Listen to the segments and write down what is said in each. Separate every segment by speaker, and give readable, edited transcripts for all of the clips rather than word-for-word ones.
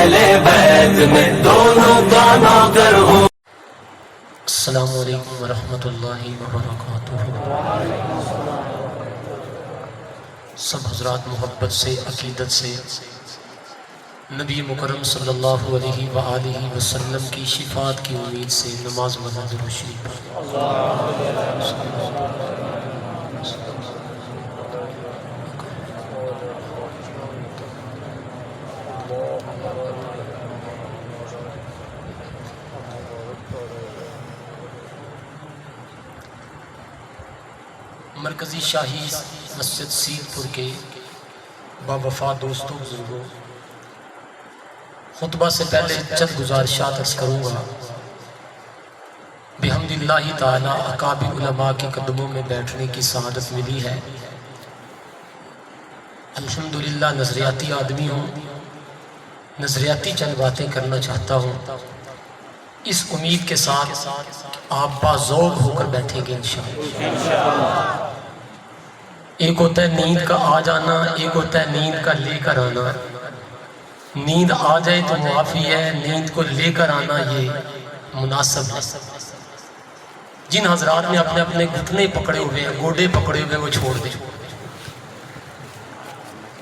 Speaker 1: اہل بیت میں دونوں کا نوکر ہوں۔
Speaker 2: السلام علیکم ورحمۃ اللہ وبرکاتہ۔ سب حضرات محبت سے، عقیدت سے نبی مکرم صلی اللہ علیہ وآلہ وسلم کی شفاعت کی امید سے نماز درود شریف پڑھیں۔ مرکزی شاہی مسجد سید پور کے باوفا دوستوں بزرگوں، خطبہ سے پہلے چند گزارشات عرض کروں گا۔ بحمد اللہ تعالی اکابر علماء کے قدموں میں بیٹھنے کی سعادت ملی ہے۔ الحمدللہ نظریاتی آدمی ہوں، نظریاتی چند باتیں کرنا چاہتا ہوں، اس امید کے ساتھ آپ باذوق ہو کر بیٹھیں گے انشاءاللہ۔ ایک ہوتا ہے نیند کا آ جانا، ایک ہوتا ہے نیند کا لے کر آنا۔ نیند آ جائے تو معافی ہے، نیند کو لے کر آنا یہ مناسب ہے۔ جن حضرات نے اپنے اپنے گھٹنے پکڑے ہوئے ہیں، گوڈے پکڑے ہوئے، وہ چھوڑ دیں۔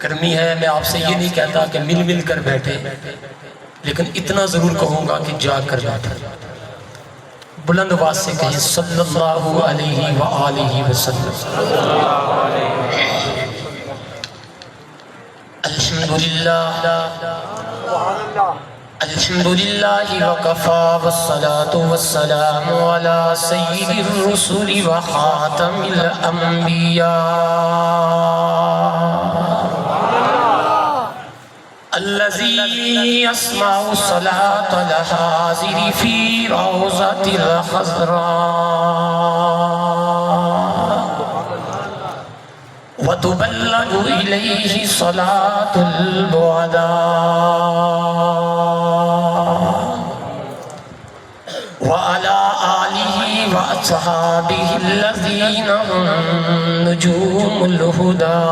Speaker 2: گرمی ہے، میں آپ سے یہ نہیں کہتا کہ مل مل کر بیٹھے، لیکن اتنا ضرور کہوں گا کہ جاگ کر بیٹھے۔ بلند آواز سے کہیں صلی اللہ علیہ وآلہ وسلم۔ الحمدللہ وکفا والصلاة والسلام علی سید الرسول وخاتم الانبیاء الذي يسمع صلاة الحاضر في روضة الخضراء وتبلغ إليه صلاة البعداء وعلى آله وأصحابه الذين هم نجوم الهدى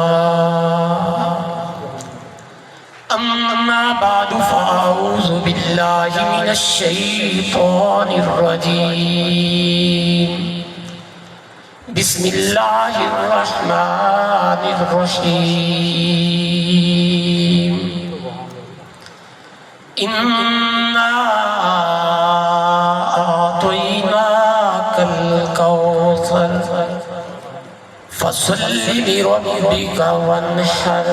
Speaker 2: أما بعد فأعوذ بالله من الشيطان الرجيم بسم الله الرحمن الرحيم إنا أعطيناك الكوثر فصل لربك وانحر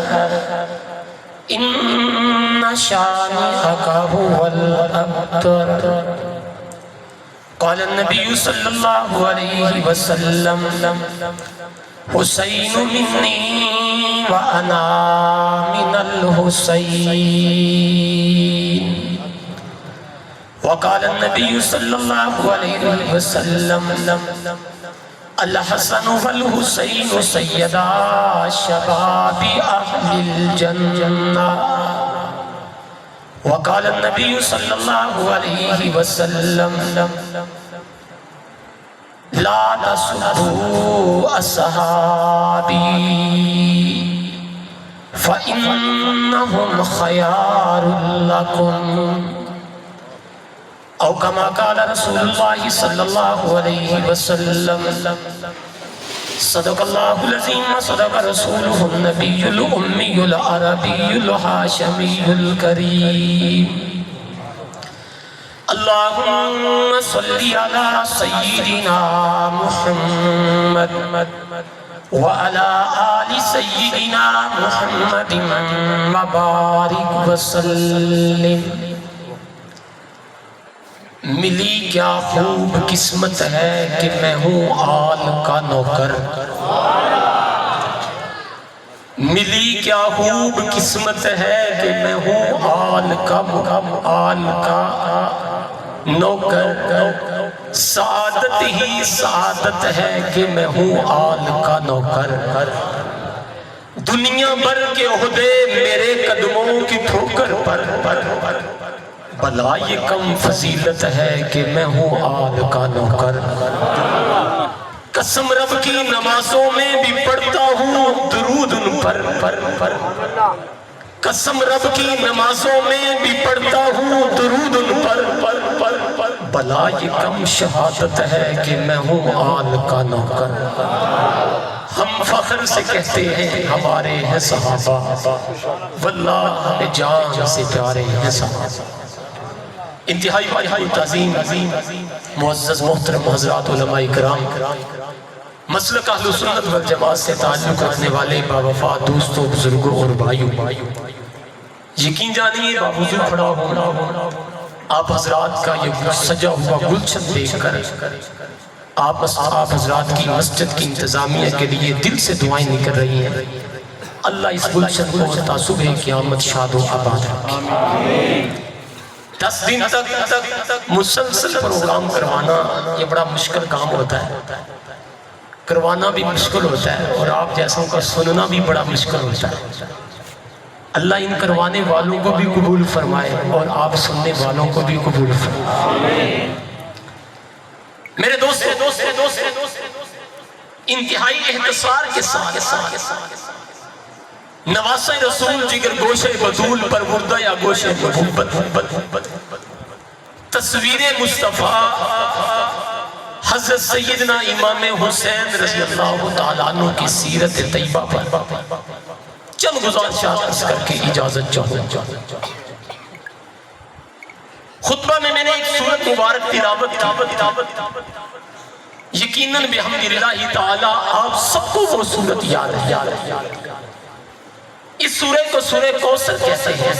Speaker 2: إن شانئك هو الأبتر قال النبي صلى الله عليه وسلم حسين مني وأنا من الحسين وقال النبي صلى الله عليه وسلم الحسن والحسين سيدا شباب أهل الجنة وقال النبي صلى الله عليه وسلم لا تسبوا أصحابي فإنهم خيار لكم أو كما قال رسول الله صلى الله عليه وسلم صدق الله العظيم وصدق رسوله النبي الأمي العربي الهاشمي الكريم اللهم صل على سيدنا محمد وعلى آل سيدنا محمد وبارك وسلم۔ ملی کیا خوب قسمت ہے کہ میں ہوں آل کا نوکر، ملی کیا خوب قسمت ہے کہ میں ہوں آل کا نوکر، سعادت ہی سعادت ہے کہ میں ہوں آل کا نوکر، دنیا بھر کے عہدے میرے قدموں کی ٹھوکر پر، بھلا یہ کم فضیلت ہے کہ میں ہوں آل کا نوکر۔ قسم رب کی نمازوں میں بھی پڑھتا ہوں درود ان پر، قسم رب کی نمازوں میں بھی پڑھتا ہوں درود ان پر بلا یہ کم شہادت ہے کہ میں ہوں آل کا نوکر ہم فخر سے کہتے ہیں ہمارے ہیں صحابہ واللہ ہمیں جان سے پیارے ہیں صحابہ انتہائی تعظیم معزز محترم حضرات علماء کرام مسلک اہل سنت والجماعت سے تعلق رکھنے والے باوفا دوستوں بزرگوں اور بھائیوں یقین جانیے باوضو کھڑا ہوں آپ حضرات کا یہ سجا ہوا گلشن دیکھ کر آپ حضرات کی مسجد کی انتظامیہ کے لیے دل سے دعائیں نکل رہی ہیں اللہ اس گلشن کو تعصب قیامت شاد و آباد رکھے 10 دن تک مسلسل پروگرام کروانا یہ بڑا مشکل کام ہوتا ہے کروانا بھی مشکل ہوتا ہے اور آپ جیسوں کا سننا بھی بڑا مشکل ہوتا ہے اللہ ان کروانے والوں کو بھی قبول فرمائے اور آپ سننے والوں کو بھی قبول فرمائے میرے دوست انتہائی احتسار کے ساتھ نواسہ رسول جگر گوشے بدول پر وردہ یا گوشے محبت تصویر مصطفیٰ حضرت سیدنا امام حسین رضی اللہ تعالیٰ عنہ کی سیرت طیبہ پر چند گزارشات کر کے اجازت چاہوں خطبہ میں نے ایک سورت مبارک تلاوت یقیناً بحمد اللہ تعالیٰ آپ سب کو وہ سورت یاد ہے اس سورہ کو سورہ کوثر کہتے ہیں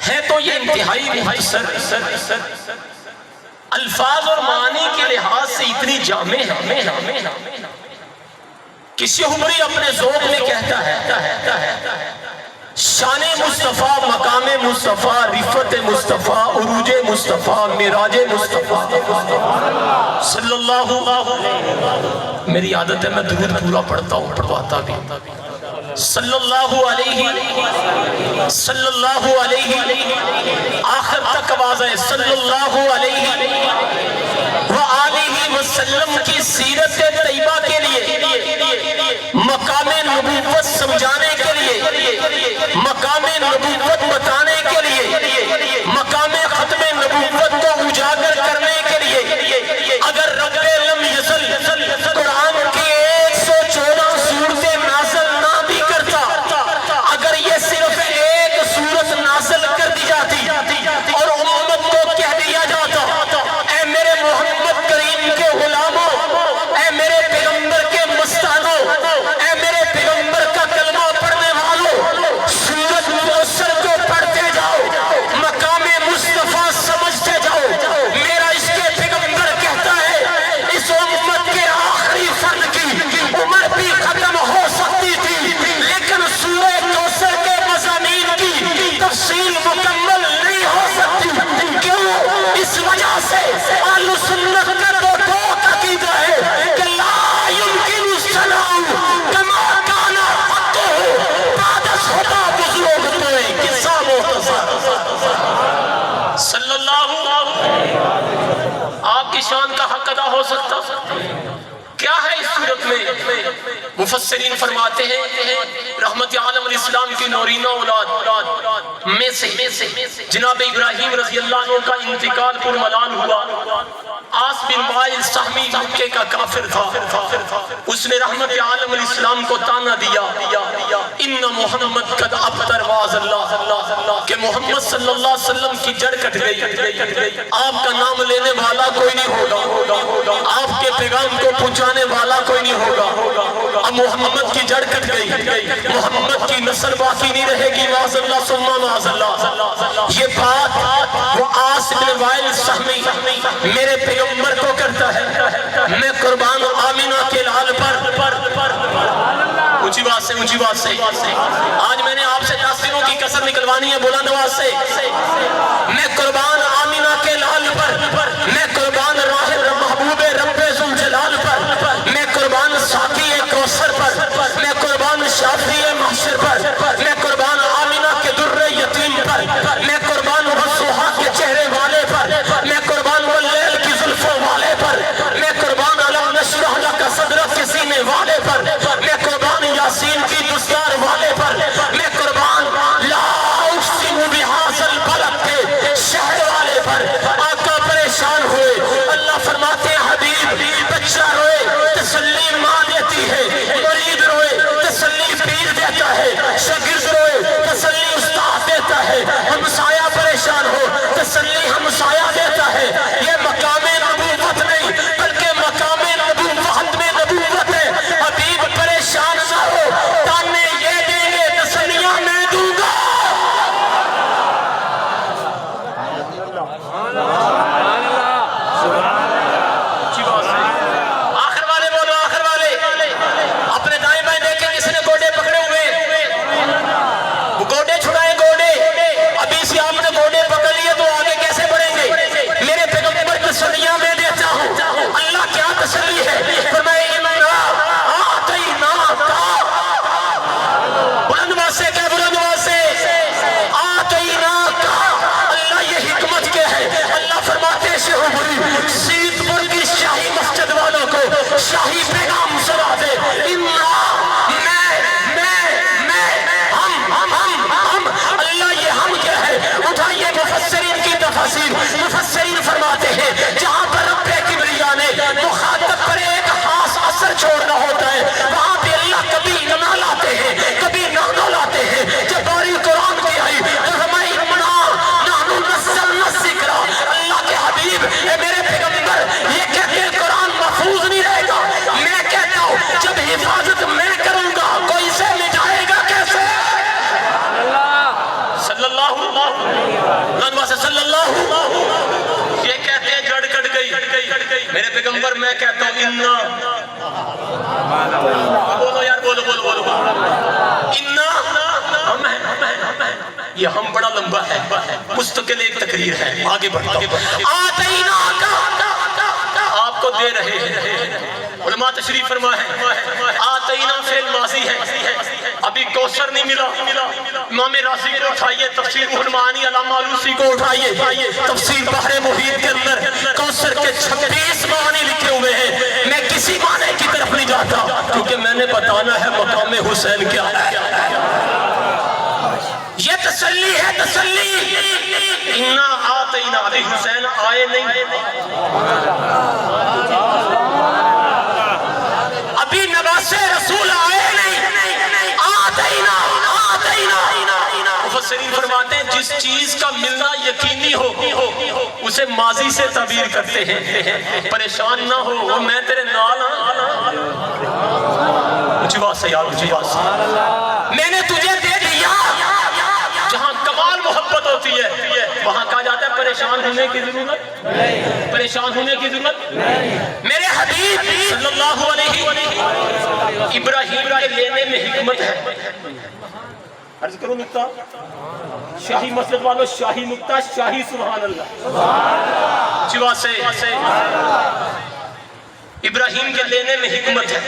Speaker 2: ہے تو یہ انتہائی مختصر الفاظ اور معنی کے لحاظ سے اتنی جامع ہے کہ شہبری اپنے ذوق میں کہتا ہے شان مصطفیٰ مقام مصطفیٰ رفت مصطفیٰ عروج مصطفیٰ معراج مصطفیٰ صلی اللہ میری عادت ہے میں درود پورا پڑھتا ہوں پڑھواتا بھی صلی اللہ علیہ آخر تک آواز ہے صلی اللہ علیہ وآلہ وسلم کی سیرت طیبہ کے لیے مقام نبوت سمجھانے کے لیے مقام نبوت بتانے کے لیے مقام ختم نبوت کو اجاگر کرنے کے لیے اگر رب لم یزل قرآن کی 114 سورتیں نازل نہ بھی کرتا اگر یہ صرف ایک سورت نازل کر دی جاتی اور امت کو کہہ دیا جاتا اے میرے محمد کریم کے غلاموں اے میرے پیغمبر کے مستانوں اے میرے پیغمبر کا کلمہ پڑھنے والوں سورت کوثر کو پڑھتے جاؤ مقام مصطفیٰ سمجھتے جاؤ میرا اس کے پیغمبر کہتا ہے اس امت کے آخری فرد کی عمر بھی ختم ہو سکتی تھی لیکن سورہ کوثر کے مضامین کی تفصیل مکمل نہیں ہو سکتی کیوں اس وجہ سے اہل سنت کا تو ٹھوک عقیدہ ہے کہ لا يمکن السلام کما کان حقہ بعد خدا بزرگ توئے قصہ مختصر صلی اللہ آپ کی شان کا حق ادا ہو سکتا کیا ہے اس صورت میں مفسرین فرماتے ہیں رحمت عالم الاسلام کی نورینہ اولاد میں سے جناب ابراہیم رضی اللہ عنہ کا انتقال پر ملال ہوا آس بن وائل سہمی مکے کا کافر تھا اس نے رحمت عالم الاسلام کو تانا دیا ان محمد قد ابتر واز اللہ کہ محمد صلی اللہ علیہ وسلم کی جڑ کٹ گئی آپ کا نام لینے والا کوئی نہیں ہوگا آپ کے پیغام کو پہنچانے والا کوئی نہیں ہوگا اب محمد کی جڑ کٹ گئی محمد کی نسل باقی نہیں رہے گی واز اللہ ثم واز اللہ یہ بات وہ آس بن وائل سہمی میرے پیغمبر کو کرتا ہے میں قربان آمینہ کے لال پر اونچی بات سے آج میں نے آپ سے 10 دنوں کی کسر نکلوانی ہے بلند آواز سے میں قربان آمینہ کے لال پر میں قربان راہب محبوب رب ذوالجلال پر میں قربان ساقی کوثر پر میں قربان شافی محشر پر میں قربان آمینہ کے در یتیم پر میں قربان والضحیٰ کے چہرے والے پر میں قربان واللیل کی زلفوں والے پر میں قربان علم نشرح لک صدرک کے سینے والے پر میں قربان یاسین کی دستار والے پر میں گوڈے چھڑائے گوڈے، ابھی سے آپ نے گوڈے پکڑ لیے تو آگے کیسے بڑھیں گے؟ میرے پیغمبر تسلیاں میں دیتا ہوں، اللہ کیا تسلی ہے؟ فرمائے اِنَّا آتَيْنَاكَ، بلند آواز سے کیا، بلند آواز سے آتَيْنَاكَ، اللہ یہ حکمت کیا ہے؟ اللہ فرماتے ہیں شہبری سیت پر کی شاہی مسجد والوں کو شاہی پیغام سنا دے، اِنَّا مفسرین فرماتے ہیں جہاں پر رب کبریا نے مخاطب پر ایک خاص اثر چھوڑنا ہوتا ہے، وہاں پہ اللہ کبھی نہ لاتے ہیں، کبھی نہ لاتے ہیں۔ جب باری قرآن کی آئی تو ہمیں نحن نزلنا الذکر، اللہ کے حبیب اے میرے پیغمبر یہ کہتے ہیں قرآن محفوظ نہیں رہے گا، میں کہتا ہوں جب حفاظت میں کروں گا کوئی اسے مٹائے گا کیسے؟ صلی اللہ صلی اللہ، یہ کہتے ہیں جڑ کٹ گئی، میرے پیغمبر میں کہتا ہوں اِنَّا، بولو یار، بولو بولو بولو، اِنَّا، ہم ہیں، یہ ہم بڑا لمبا ہے، مستقل ایک تقریر ہے، آگے بڑھتا ہوں۔ آتَيْنَاكَ، آپ کو دے رہے ہیں، علماء تشریف فرما ہے، آتینا فعل ماضی ہے، ابھی کوثر نہیں ملا، امام رازی کو اٹھائیے، تفسیر المعانی علامہ آلوسی کو اٹھائیے، تفسیر بحر محیط کے اندر کوثر کے 26 معنی لکھے ہوئے ہیں، میں کسی معنی کی طرف نہیں جاتا کیونکہ میں نے بتانا ہے مقام حسین کیا ہے، یہ تسلی ہے، تسلی، اِنَّا آتَيْنَا، ابھی حسین آئے نہیں، ابھی نواسے رسول آئے نہیں، آتینا، مفسرین فرماتے ہیں جس چیز کا ملنا یقینی ہو اسے ماضی سے تعبیر کرتے ہیں، پریشان نہ ہو میں تیرے نال ہوں، اونچی بات سے یار، اونچی بات سے، میں نے تجھے دے دیا، جہاں کمال محبت ہوتی ہے وہاں کہا جاتا ہے پریشان ہونے کی ضرورت نہیں، پریشان ہونے کی ضرورت نہیں، میرے حبیب صلی اللہ علیہ ابراہیم کے لینے میں حکمت ہے، عرض کرو نکتہ، شاہی مسجد والوں شاہی نکتہ، شاہی سبحان اللہ، چوا سے ابراہیم کے لینے میں حکمت ہے،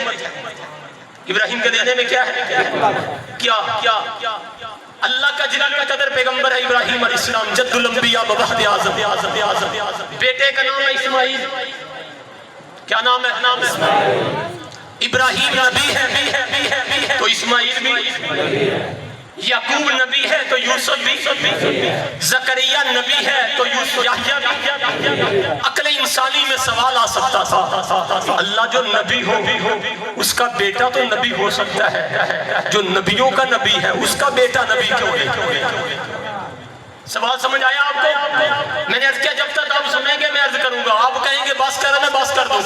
Speaker 2: ابراہیم کے لینے میں کیا ہے؟ کیا اللہ کا جلال کا قدر پیغمبر ہے ابراہیم علیہ السلام، جد الانبیاء ووحد اعظم، بیٹے کا نام ہے اسماعیل، کیا نام ہے؟ ابراہیم نبی ہے تو اسماعیل بھی، یعقوب نبی ہے تو یوسف بھی، زکریا نبی ہے تو یحییٰ بھی، عقل انسانی میں سوال آ سکتا تھا اللہ جو نبی ہو اس کا بیٹا تو نبی ہو سکتا ہے، جو نبیوں کا نبی ہے اس کا بیٹا نبی کیوں نہیں؟ سوال سمجھ آیا آپ کو؟ میں نے عرض کیا جب تک آپ سنیں گے میں عرض کروں گا، آپ کہیں گے بس کر میں بس کر دوں،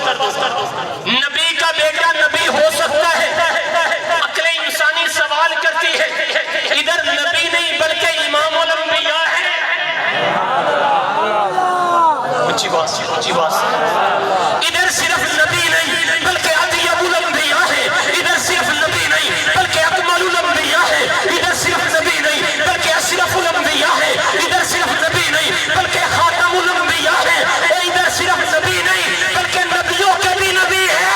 Speaker 2: نبی کا بیٹا نبی ہو سکتا ہے، عقل انسانی سوال کرتی ہے، ادھر نبی نہیں بلکہ امام الانبیاء ہے، اونچی بات سے، ادھر صرف نبی نہیں بلکہ اطیب الانبیاء ہے، ادھر صرف نبی نہیں بلکہ اکمل الانبیاء ہے، ادھر صرف نبی نہیں بلکہ اشرف الانبیاء ہے، ادھر صرف نبی نہیں بلکہ خاتم الانبیاء ہے، ادھر صرف نبی نہیں بلکہ نبیوں کے بھی نبی ہے۔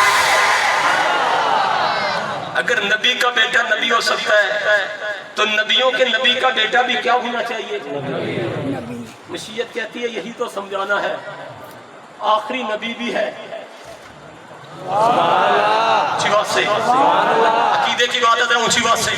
Speaker 2: اگر نبی کا بیٹا نبی ہو سکتا ہے تو نبیوں کے نبی کا بیٹا بھی کیا ہونا چاہیے؟ مشیت کہتی ہے یہی تو سمجھانا ہے، آخری نبی بھی ہے، اونچی بات سے، عقیدے کی بات ہے، اونچی بات سے،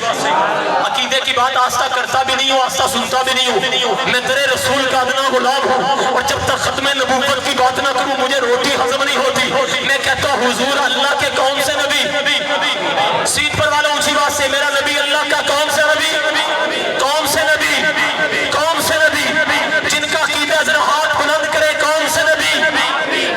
Speaker 2: عقیدے کی بات آستہ کرتا بھی نہیں ہوں، آستہ سنتا بھی نہیں ہوں، میں تیرے رسول کا ادنا غلام ہوں، اور جب تک ختم نبوت کی بات نہ کروں مجھے روٹی ہضم نہیں ہوتی، میں کہتا ہوں حضور اللہ کے کون سے نبی، سیٹ پر والا اونچی بات سے، میرا نبی اللہ کا کون سے نبی، کون سے نبی، کون سے نبی، جن کا عقیدہ ذرا ہاتھ بلند کرے، کون سے نبی،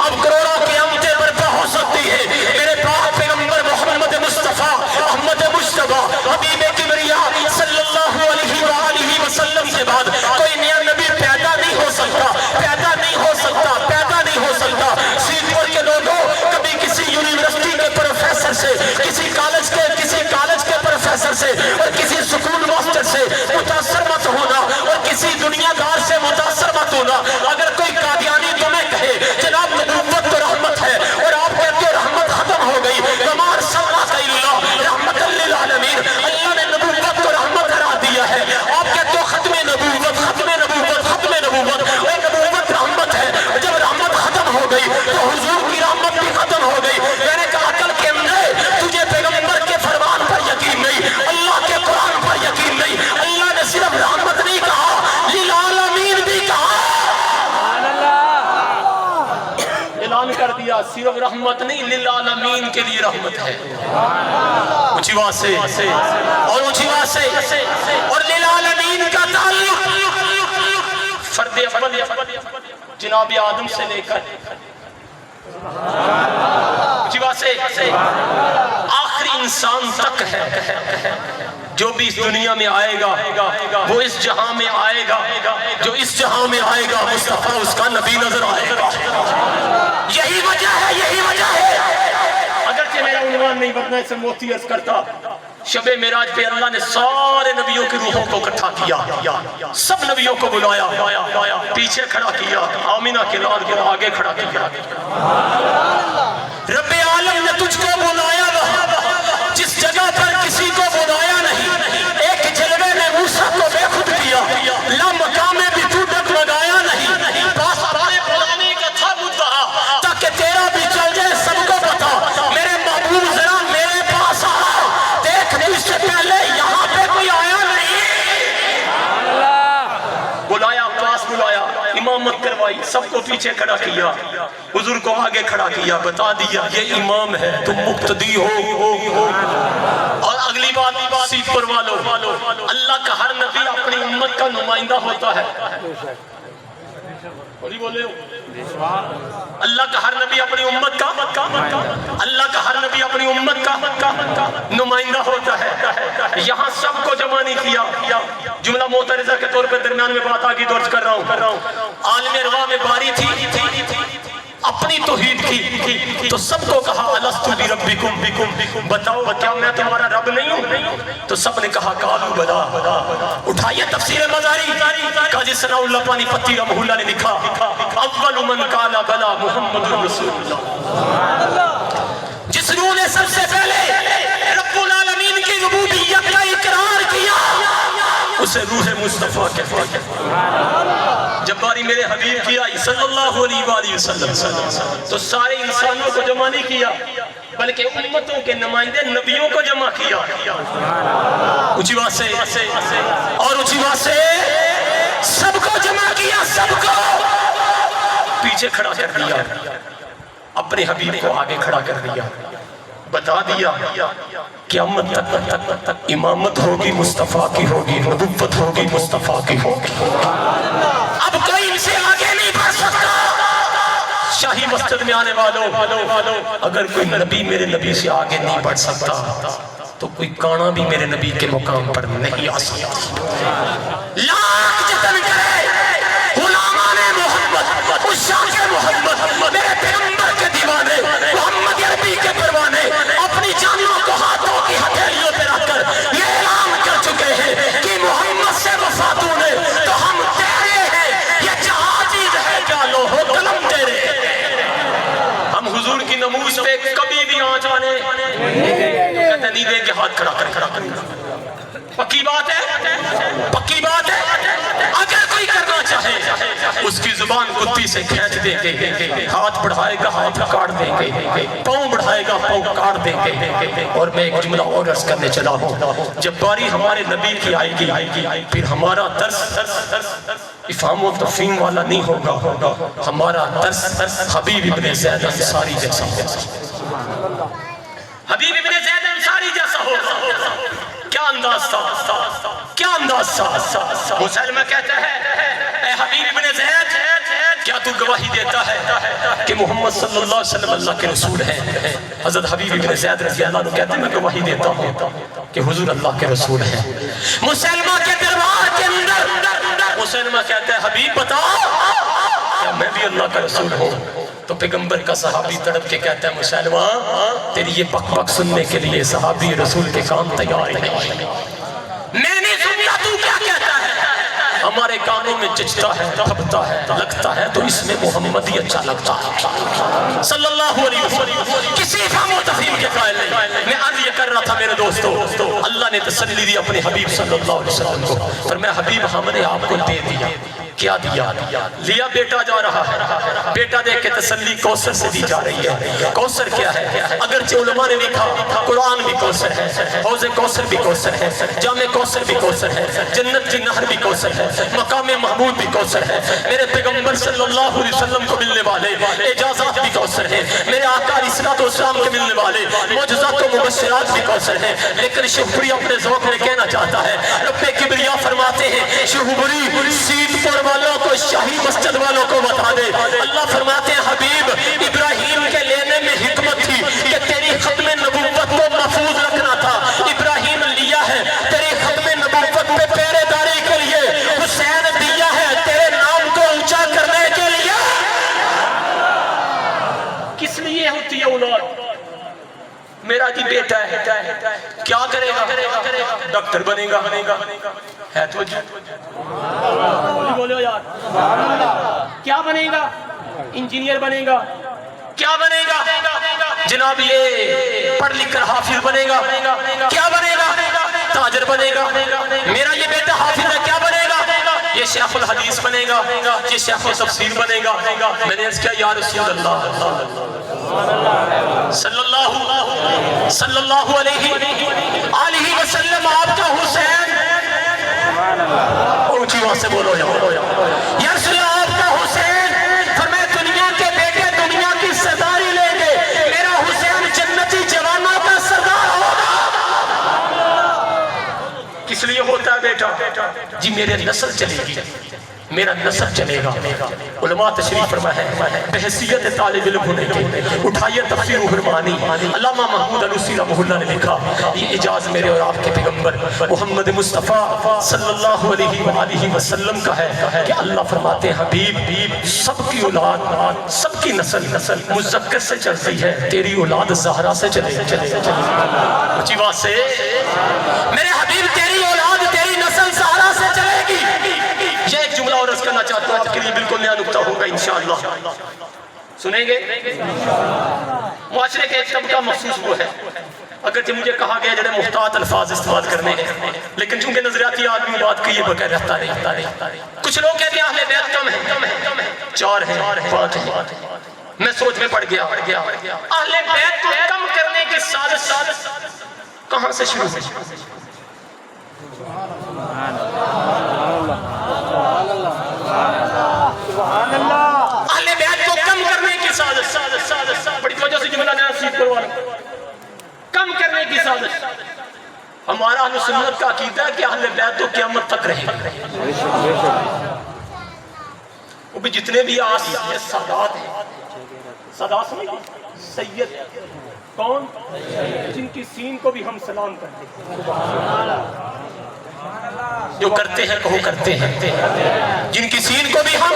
Speaker 2: اب کروڑوں کی امتیں برپا ہو سکتی ہے، میرے پاک پیغمبر محمد مصطفیٰ احمد مجتبیٰ حبیب کبریا صلی اللہ علیہ وآلہ وسلم کے بعد کوئی نیا نبی پیدا نہیں ہو سکتا، پیدا نہیں ہو سکتا، پیدا نہیں ہو سکتا۔ سیدپور کے لوگوں کبھی کسی یونیورسٹی کے پروفیسر سے، کسی کالج کے پروفیسر سے اور کسی سکول ماسٹر سے رحمت نہیں، للعالمین کے لیے رحمت ہے. اونچی آواز سے اور اونچی آواز سے. اور للعالمین کا تعلق فرد اول جناب آدم سے لے کر اونچی آواز سے آخری انسان تک ہے. جو بھی اس دنیا میں آئے گا وہ اس جہاں میں آئے گا. جو اس جہاں میں آئے گا مصطفیٰ اس کا نبی نظر آئے گا. یہی وجہ ہے، یہی وجہ ہے. اگرچہ میرا عنوان نہیں بننا، اسے موتی عرض کرتا. شب معراج پہ اللہ نے سارے نبیوں کی روحوں کو اکٹھا کیا، سب نبیوں کو بلایا، پیچھے کھڑا کیا، آمینہ کے لال کو آگے کھڑا کیا. رب عالم نے تجھ کو بلایا جس جگہ پر کسی کو بلایا نہیں. ایک جلوے نے موسیٰ کو بے خود کیا، لامکان میں بھی تو ڈگمگایا نہیں. پاس آنے بلانے کا تھا مدعا تاکہ تیرا بھی چل جائے سب کو پتا. میرے محبوب ذرا میرے پاس آ، دیکھ اس سے پہلے یہاں پہ کوئی آیا نہیں. بلایا، پاس بلایا، امامت کروائی، سب کو پیچھے کھڑا کیا، حضور کو آگے کھڑا کیا، بتا دیا یہ امام ہے، تم مقتدی ہو. اور اگلی بات سیکھ پر والو، اللہ کا ہر نبی اپنی امت کا نمائندہ ہوتا ہے. بولے اللہ کا ہر نبی اپنی امت کا اللہ کا ہر نبی اپنی امت کا نمائندہ ہوتا ہے. یہاں سب کو جمع نہیں کیا. جملہ معترضہ کے طور پہ درمیان میں بات آگے درج کر رہا ہوں. عالم ارواح میں باری تھی اپنی توحید کی، تو سب کو کہا الستو بربکم، بتاؤ کیا میں تمہارا رب نہیں ہوں؟ تو سب نے کہا قالوا بلا. اٹھائیے تفسیر مزاری قاضی ثناء اللہ پانی پتی رحمہ اللہ نے لکھا اول من قال بلا محمد رسول اللہ. جس روح نے سب سے پہلے رب العالمین کی ربوبیت کا اقرار کیا اسے روح مصطفیٰ کہتے ہیں. جب باری میرے حبیب کی آئی صلی اللہ علیہ وآلہ وسلم تو سارے انسانوں کو جمع نہیں کیا بلکہ امتوں کے نمائندے نبیوں کو جمع کیا. اونچی بات سے اور اونچی بات سے سب کو جمع کیا، سب کو پیچھے کھڑا کر دیا، اپنے حبیب کو آگے کھڑا کر دیا. بتا دیا قیامت تک امامت ہوگی مصطفیٰ کی ہوگی، نبوت ہوگی مصطفیٰ کی ہوگی. اب کوئی ان سے آگے نہیں بڑھ سکتا. شاہی مسجد میں آنے والوں، اگر کوئی نبی میرے نبی سے آگے نہیں بڑھ سکتا تو کوئی کانا بھی میرے نبی کے مقام پر نہیں آ سکتا. لاکھ جتن کرے غلامان محمد، عشاق محمد، میرے پیغمبر کے دیوانے، محمد عربی کے پروانے، اپنی جانوں کو ہاتھوں کی ہتھیلیوں پہ رکھ کر یہ اعلان کر چکے ہیں کہ محمد سے وفاتوں نے تو ہم تیرے ہیں، یہ جہازی رہے کیا لوہو قلم تیرے. ہم حضور کی نموز پہ کبھی بھی آنچ آنے کہتے نہیں دیں گے. ہاتھ کھڑا کر پکی بات ہے، پکی بات ہے. اگر کوئی کرنا چاہے اس کی زبان کتی سے کھینچ دیں گے، ہاتھ بڑھائے گا ہاتھ کاٹ دیں گے، پاؤں بڑھائے گا پاؤں کاٹ دیں گے. اور میں ایک جملہ اور عرض کرنے چلا ہوں، جب باری ہمارے نبی کی آئے گی پھر ہمارا درس افہام و تفہیم والا نہیں ہوگا، ہمارا درس حبیب ابن زید انصاری جیسا ہوگا. حبیب ابن زید انصاری جیسا ہوگا. کیا انداز تھا، کیا انداز تھا. مسلمہ کہتا ہے اے حبیب ابن زید کیا تو گواہی دیتا ہے کہ محمد صلی اللہ علیہ وسلم اللہ کے رسول ہیں؟ حضرت حبیب ابن زید رضی اللہ عنہ کہتے ہیں میں گواہی دیتا ہوں کہ حضور اللہ کے رسول ہیں. مسلمہ کے دربار کے اندر مسلمہ کہتا ہے حبیب بتا کیا میں بھی اللہ کا رسول ہوں؟ تو پیغمبر کا صحابی تڑپ کے کہتا ہے مسلمہ تیری یہ بک بک سننے کے لیے صحابی رسول کے کام تیار نہیں. میں نہیں سنتا تو کیا کہتا ہے. ہمارے کانوں میں چچتا ہے، تھپتا ہے، لگتا ہے تو اس میں محمد ہی اچھا لگتا ہے صلی اللہ علیہ وسلم. کسی فہم و تفہیم کے قائل نہیں. میں عرض یہ کر رہا تھا میرے دوستو، اللہ نے تسلی دی اپنے حبیب صلی اللہ علیہ وسلم کو، پر میں حبیب ہم نے آپ کو دے دیا. کیا دیا؟ لیا بیٹا جا رہا ہے، بیٹا دیکھ کے تسلی کوثر سے دی جا رہی ہے۔ کوثر کیا ہے؟ اگرچہ علماء نے لکھا قرآن بھی کوثر ہے، حوض کوثر بھی کوثر ہے، جامع کوثر بھی کوثر ہے، جنت کی نہر بھی کوثر ہے، مقام محمود بھی کوثر ہے، میرے پیغمبر صلی اللہ علیہ وسلم کو ملنے والے اجازات بھی کوثر ہیں، میرے آقا علیہ الصلوۃ والسلام کے ملنے والے معجزات و مبشرات بھی کوثر ہیں۔ لیکن شہبری اپنے ذوق میں کہنا چاہتا ہے، رب کبریا فرماتے ہیں شہبری سیٹ پر والوں کو شاہی مسجد والوں کو بتا دے۔ اللہ فرماتے ہیں حبیب ابراہیم کے لینے میں حکمت تھی کہ تیری ختم نبوت کو محفوظ رکھنا تھا، ابراہیم لیا ہے تیری ختم نبوت پہ پہرے داری کے لیے، حسین دیا ہے تیرے نام کو اونچا کرنے کے لیے۔ کس لیے ہوتی ہے اولاد؟ میرا جی بیٹا ہے، کیا کرے گا؟ ڈاکٹر بنے گا ہے تو بولو یار، کیا بنے گا؟ انجینئر بنے گا، کیا بنے گا؟ جناب یہ پڑھ لکھ کر حافظ بنے گا، کیا بنے گا؟ تاجر بنے گا۔ میرا یہ بیٹا حافظ ہے، کیا بنے گا؟ یہ شیخ الحدیث بنے گا، یہ شیخ التفسیر بنے گا۔ میں نے اس کیا یا رسول اللہ صلی اللہ علیہ وسلم، آپ کا حسین، اونچی وہاں سے بولو یا رسول اللہ آپ کا حسین، فرمائے دنیا کے بیٹے دنیا کی سرداری لیں گے، میرا حسین جنتی جوانوں کا سردار ہوگا۔ کس لیے ہوتا ہے بیٹا؟ جی میرے نسل چلے گی، میرا نسب چلے گا۔ علماء تشریف فرما ہے بحیثیت طالب علم ہونے کے اٹھائیے تفسیر حرمانی، علامہ محمود علوسی رحمہ اللہ نے لکھا یہ اعجاز میرے اور آپ کے پیغمبر محمد مصطفیٰ صلی اللہ علیہ وآلہ وسلم کا ہے کہ اللہ فرماتے ہیں حبیب سب کی اولاد سب کی نسل مذکر سے چلتی ہے، تیری اولاد زہرا سے چلے اچھی بات سے میرے حبیب تیری اولاد تیری نسل زہرا سے چلے گی۔ یہ ایک جملہ اور عرض کرنا چاہتا ہوں آپ کے لیے بالکل نیا نکتہ ہوگا انشاءاللہ، سنیں گے؟ معاشرے کے ایک طبقہ مخصوص وہ ہے، اگرچہ مجھے کہا گیا جنہیں محتاط الفاظ استعمال کرنے ہیں، لیکن چونکہ نظریاتی آدمی بات کی یہ بغیر رہتا نہیں۔ کچھ لوگ کہتے ہیں اہل بیت کم ہیں، 4 ہیں 5 ہیں، میں سوچ میں پڑ گیا اہل بیت کو کم کرنے کی سازش کہاں سے شروع ہوئی؟ اہل بیت کو کم کرنے کی سازش، بڑی توجہ سے جملہ جناب سیدھ پروان، کم کرنے کی سازش۔ ہمارا اہل سنت کا عقیدہ ہے کہ اہل بیت تو قیامت تک رہے گا، وہ بھی جتنے بھی سادات ہیں، سادات سمجھیں سید کون؟ جن کی سین کو بھی ہم سلام کرتے ہیں، جو کرتے ہیں کہو کرتے ہیں، جن کی سین کو بھی ہم،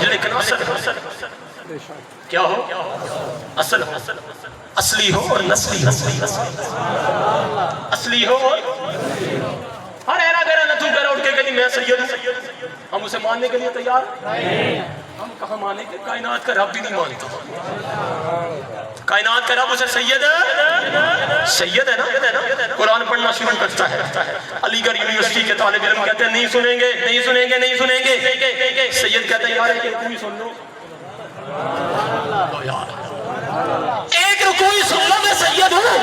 Speaker 2: لیکن اصل کیا ہو؟ اصل ہو، اصلی ہو اور نسلی ہو، اصلی ہو اور ہر ایرا گرہ نتو گرہ اٹھ کے کہنی میں سید ہوں، ہم اسے ماننے کے لیے تیار ہم کہاں مانے کہ کائنات کا رب بھی نہیں مانتا، کائنات کا رب اسے سید ہے نا، قرآن پڑھنا شروع کرتا ہے، علی گڑھ یونیورسٹی کے طالب علم کہتے ہیں نہیں سنیں گے، سید کہتا ہے یار ایک رکوع سن لو، ایک رکوع سن لو میں سید ہوں۔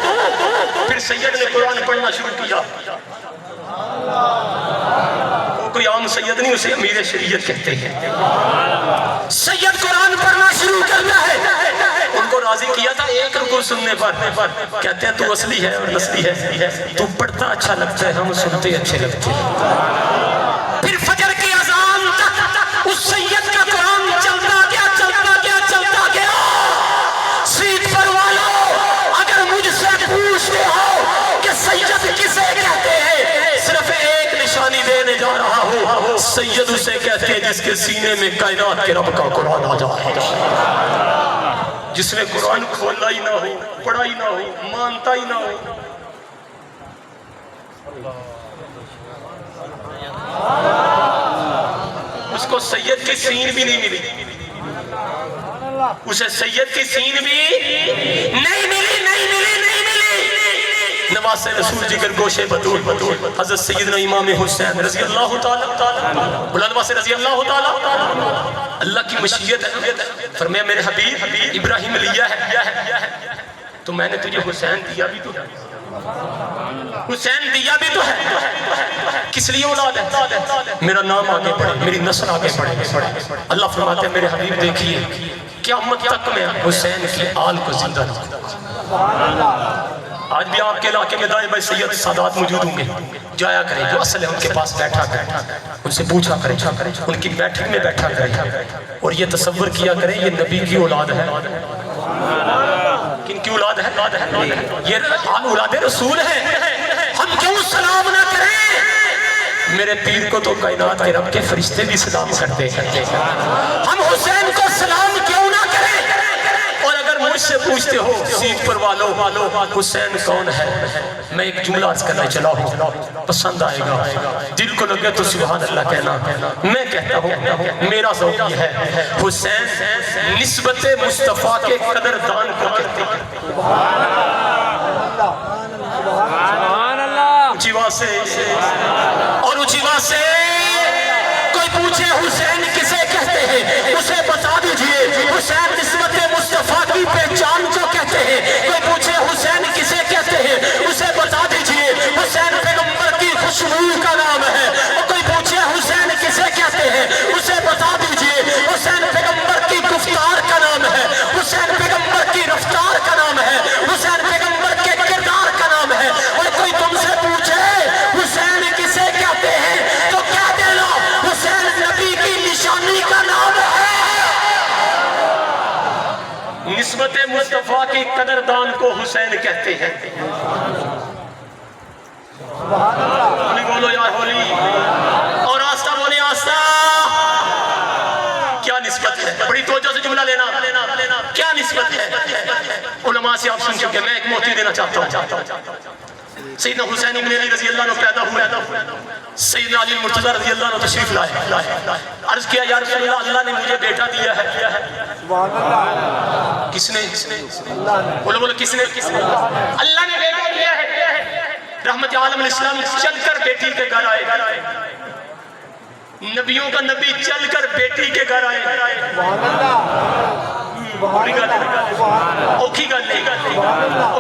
Speaker 2: پھر سید نے قرآن پڑھنا شروع کیا، وہ کوئی عام سید نہیں، اسے امیر شریعت کہتے ہیں، سید قرآن پڑھنا شروع کرنا ہے، ان کو راضی کیا تھا ایک رکوع سننے پر، کہتے ہیں تو اصلی ہے اور نسلی ہے، تو پڑھتا اچھا لگتا ہے ہم سنتے اچھے لگتے ہیں۔ پھر فجر کی اذان تک اس سید کا قرآن چلتا گیا سیٹ پر والوں، اگر مجھ سے پوچھتے ہو کہ سید کسے کہتے ہیں، صرف ایک نشانی دینے جا رہا ہوں، سید اسے کہتے ہیں جس کے سینے میں کائنات کے رب کا قرآن آ جائے، جس نے قرآن کھولا ہی نہ ہو، پڑھا ہی نہ ہو، مانتا ہی نہ ہو۔ اس کو سید کی سین بھی نہیں ملی، اسے سید کی سین بھی نہیں ملی، نواز رسول جگر گوشے بطول حضرت سیدنا امام حسین رضی اللہ تعالیٰ مولانا سے رضی اللہ تعالیٰ اللہ کی مشیت ہے. فرمایا میرے حبیب ابراہیم لیا ہے تو میں نے تجھے حسین دیا بھی تو ہے. حسین دیا بھی تو ہے. کس لیے اولاد ہے؟ میرا نام آگے بڑھے, میری نسل آگے بڑھے. اللہ فرماتے ہیں میرے حبیب دیکھیے قیامت تک میں حسین کی آل کو زندہ رکھوں. آج بھی آپ کے علاقے میں دائیں بھائی سید سادات موجود ہوں گے, جایا کریں, جو اصل ہے ان کے پاس بیٹھا کریں, ان سے پوچھا کریں, ان کی بیٹھک میں بیٹھا کریں, اور یہ تصور کیا کریں یہ نبی کی اولاد ہے. کن کی اولاد ہے؟ یہ اولاد رسول ہے. ہم کیوں سلام نہ کریں؟ میرے پیر کو تو کائنات کے رب کے فرشتے بھی سلام کرتے ہیں. ہم حسین کو سلام کیوں نہ کریں؟ اور اگر مجھ سے پوچھتے ہو سیٹ پر والو حسین کون ہے, میں ایک جملہ عرض کرنا چلا ہوں, پسند آئے گا, دل کو لگے تو سبحان اللہ کہنا. میں کہتا ہوں میرا ذوق یہ ہے, حسین نسبت مصطفیٰ کے قدردان کو کہتے ہیں. اونچی آواز سے اور اونچی آواز سے کوئی پوچھے حسین کسے کہتے ہیں اسے بتا دیجئے. حسین نسبت مصطفیٰ کی پہچان کو کہتے ہیں. کوئی پوچھے حسین کسے کہتے ہیں اسے بتا دیجئے. حسین پیغمبر کی خوشبو کا نام ہے. اور کوئی پوچھے حسین کسے کہتے ہیں اسے بتا دیجئے. حسین پیغمبر کی گفتار کا نام ہے. حسین پیغمبر کی رفتار کا نام ہے. حسین پیغمبر کے کردار کا نام ہے. اور کوئی تم سے پوچھے حسین کسے کہتے ہیں تو کہہ دینا حسین نبی کی نشانی کا نام ہے. نسبت مصطفیٰ کی قدردان کو حسین کہتے ہیں. ہولی بولو یا ہولی, اور آستہ بولے آستہ. کیا نسبت ہے؟ بڑی توجہ سے جملہ لینا. کیا نسبت ہے؟ علماء سے آپ سن چکے, میں ایک موتی دینا چاہتا ہوں. سیدنا حسین ابن علی رضی اللہ عنہ پیدا ہوئے. سیدنا علی مرتضی رضی اللہ عنہ تشریف لائے. عرض کیا یا رسول اللہ, اللہ نے مجھے بیٹا دیا ہے. کس نے؟ بولو کس نے؟ اللہ نے بیٹا دیا ہے. رحمت عالم الاسلام چل کر بیٹی کے گھر آئے. نبیوں کا نبی چل کر بیٹی کے گھر آئے. اوکھی گل نہیں.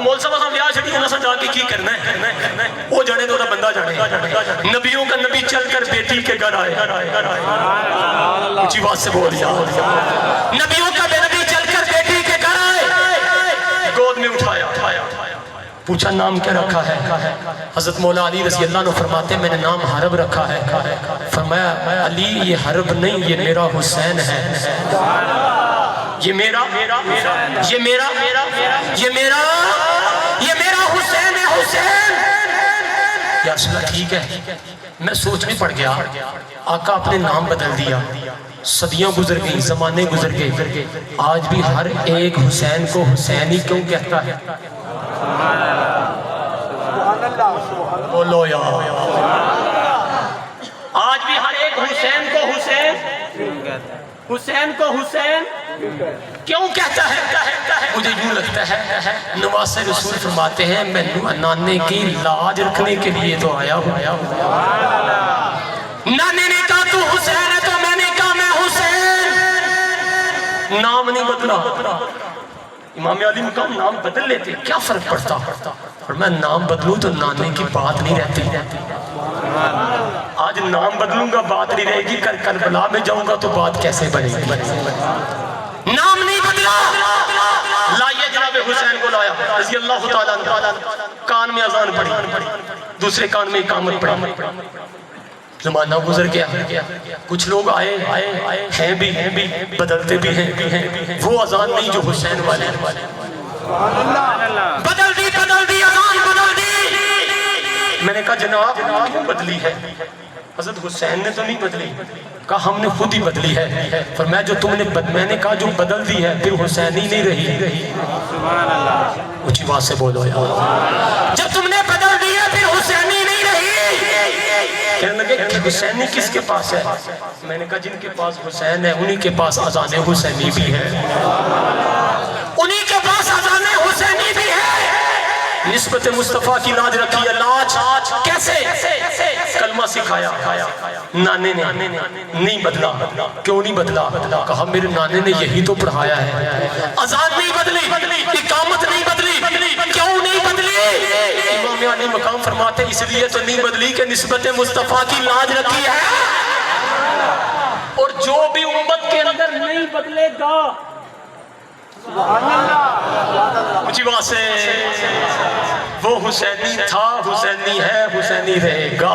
Speaker 2: مول صاحب ہم یہاں چھڑی نہ سجا کے کی کرنا ہے, وہ جانے تو بندہ جانے. نبیوں کا نبی چل کر بیٹی کے گھر آئے. اونچی بات سے بول دیا. نبیوں کا نبی چل کر بیٹی کے گھر آئے, گود میں اٹھایا, پوچھا نام کیا رکھا ہے؟ حضرت مولا علی رضی اللہ عنہ فرماتے ہیں میں نے نام حرب رکھا ہے. فرمایا علی یہ حرب نہیں, یہ میرا حسین ہے. یہ میرا حسین ہے. حسین یا رسول اللہ ٹھیک ہے. میں سوچ میں پڑ گیا, آقا اپنے نام بدل دیا, صدیاں گزر گئی, زمانے گزر گئے, آج بھی ہر ایک حسین کو حسین ہی کیوں کہتا ہے؟ بولو یا آج بھی ہر ایک حسین کو حسین کیوں کہتا ہے؟ مجھے یوں لگتا ہے نواز رسول فرماتے ہیں میں نانے کی لاج رکھنے کے لیے تو آیا ہوں. نانے نے کہا تو حسین ہے تو میں نے کہا میں حسین. نام نہیں بدلا. امام علی مقام نام بدل لیتے, کیا فرق پڑتا؟ اور میں نام بدلوں تو نانے کی بات نہیں رہتی. آج نام بدلوں گا بات نہیں رہے گی, کل کربلا میں جاؤں گا تو بات کیسے بنے گی؟ نام نہیں بدلا. لائیے جناب حسین کو لایا رضی اللہ تعالیٰ عنہ. کان میں اذان پڑی, دوسرے کان میں اقامت پڑی. زمانہ گزر گیا, کچھ لوگ آئے ہیں بھی بدلتے بھی ہیں. وہ اذان نہیں جو حسین والے. بدل دی اذان بدل دی. میں نے کہا جناب کیوں بدلی ہے؟ حضرت حسین نے تو نہیں بدلی. کہا ہم نے خود ہی بدلی ہے. فرمایا جو تم نے میں نے کہا جو بدل دی ہے پھر حسین ہی نہیں رہی. اونچی بات سے بولو یار, جب تم نے بدل دی ہے پھر حسین ہی نہیں رہی. کہنے لگے کہ حسینی کس کے پاس ہے؟ میں نے کہا جن کے پاس حسین ہے انہی کے پاس اذان حسینی بھی ہے. انہی کے پاس اذان حسینی بھی ہے. نسبت مصطفیٰ کی لاج رکھی ہے. لاج کیسے؟ کلمہ سکھایا نانے نے, نہیں بدلا. کیوں نہیں بدلا؟ کہا میرے نانے نے یہی تو پڑھایا ہے. اذان نہیں بدلی, اقامت نہیں بدلی. کیوں نہیں بدلی؟ امام عالی مقام فرماتے اس لیے تو نہیں بدلی کہ نسبت مصطفیٰ کی لاج رکھی ہے. اور جو بھی امت کے اندر نہیں بدلے گا, اونچی بات سے, وہ حسینی تھا, حسینی ہے, حسینی رہے گا.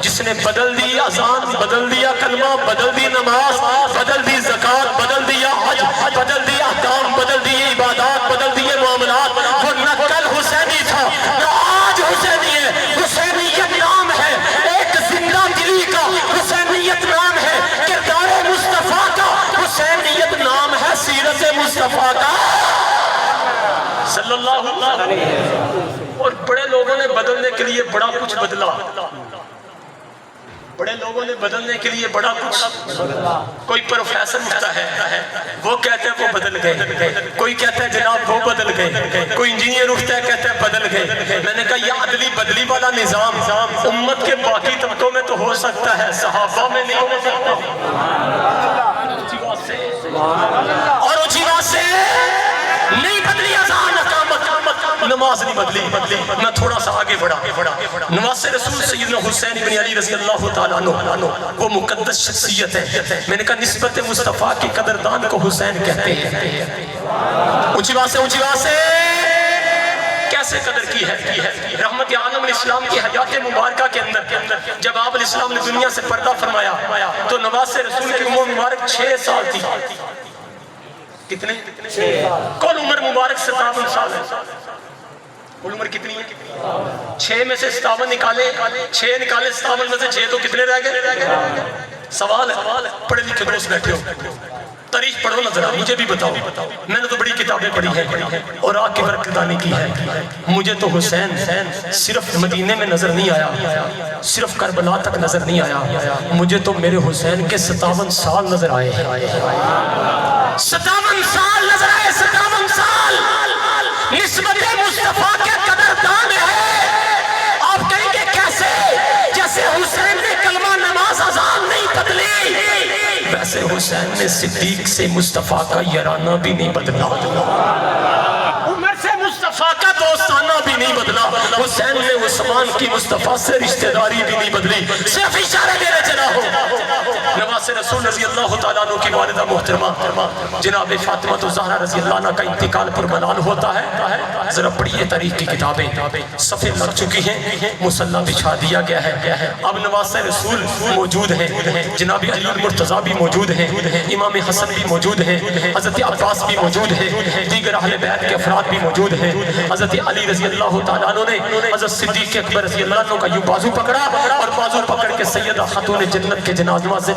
Speaker 2: جس نے بدل دی اذان, بدل دیا کلمہ, بدل دی نماز, بدل دی زکات, بدل دیا حج, بدل دیا احکام, بدل دیے عبادات, بدل دیے معاملات, وہ نہ کل حسینی تھا نہ آج حسینی ہے. حسینیت نام ہے ایک زندہ دلی کا, حسینیت نام ہے کردار مصطفیٰ کا, حسینیت نام ہے سیرت مصطفیٰ کا صلی اللہ علیہ وسلم. اور بڑے لوگوں نے بدلنے کے لیے بڑا کچھ بدلا, بڑے لوگوں نے بدلنے کے لیے بڑا کچھ. کوئی پروفیسر اٹھتا ہے وہ کہتے ہیں وہ بدل گئے, کوئی کہتا ہے جناب وہ بدل گئے, کوئی انجینئر اٹھتا ہے کہتا ہے بدل گئے. میں نے کہا یہ عدلی بدلی والا نظام امت کے باقی طبقوں میں تو ہو سکتا ہے, صحابہ میں نہیں ہو سکتا. اور اونچی بات سے نہیں بدلی اذان, اقامت, نماز نہیں بدلی. میں تھوڑا سا آگے بڑھا. نواز رسول سیدنا حسین بن علی رضی اللہ تعالیٰ عنہ وہ مقدس شخصیت ہے. میں نے کہا نسبت مصطفیٰ کی قدردان کو حسین کہتے ہیں. اونچی بات سے کیسے قدر کی ہے. رحمت عالم الاسلام کی حیات مبارکہ کے اندر جب آپ علیہ السلام نے دنیا سے پردہ فرمایا تو نواز رسول کی عمر مبارک 6 سال تھی. کتنے؟ کل عمر مبارک 57 سال ہے. کل عمر کتنی ہے؟ 6 میں سے 57 نکالے, 6 نکالے 57 میں سے 6 تو کتنے رہ گئے؟ سوال ہے. پڑھے لکھے دوست بیٹھے ہو, تاریخ پڑھو نہ ذرا, مجھے بھی بتاؤ. میں نے تو بڑی کتابیں پڑھی ہیں اور آگ کی برکتانی کی ہے. مجھے تو حسین صرف مدینے میں نظر نہیں آیا, صرف کربلا تک نظر نہیں آیا, مجھے تو میرے حسین کے 57 سال نظر آئے. 57 سال نظر آئے, 57 سال. نسبت مصطفیٰ کے قدردان ہے. آپ کہیں گے کیسے؟ جیسے حسین نے کلمہ, نماز, اذان نہیں بدلی, ویسے حسین نے صدیق سے مصطفیٰ کا یارانہ بھی نہیں بدلا, عمر سے مصطفیٰ کا دوستانہ بھی نہیں بدلا, حسین نے عثمان کی مصطفیٰ سے رشتہ داری بھی نہیں بدلی. صرف اشارے میرے چلا ہو. نواز رسول رضی اللہ تعالیٰ عنہ کی والدہ محترمہ جناب فاطمہ الزہرا رضی اللہ عنہ کا انتقال پر ملال ہوتا ہے. ذرا پڑھیے تاریخ کی کتابیں, صفحے لگ چکی ہیں, مصلی بچھا دیا گیا ہے. اب نواز رسول موجود ہیں, جناب علی المرتضیٰ بھی موجود ہیں, امام حسن بھی موجود ہیں, حضرت عباس بھی موجود ہیں, دیگر اہل بیت کے افراد بھی موجود ہیں. حضرت علی رضی اللہ تعالیٰ عنہ نے حضرت صدیق اکبر رضی اللہ عنہ کا یوں بازو پکڑا اور بازو پکڑ کے سیدہ خاتون جنت کے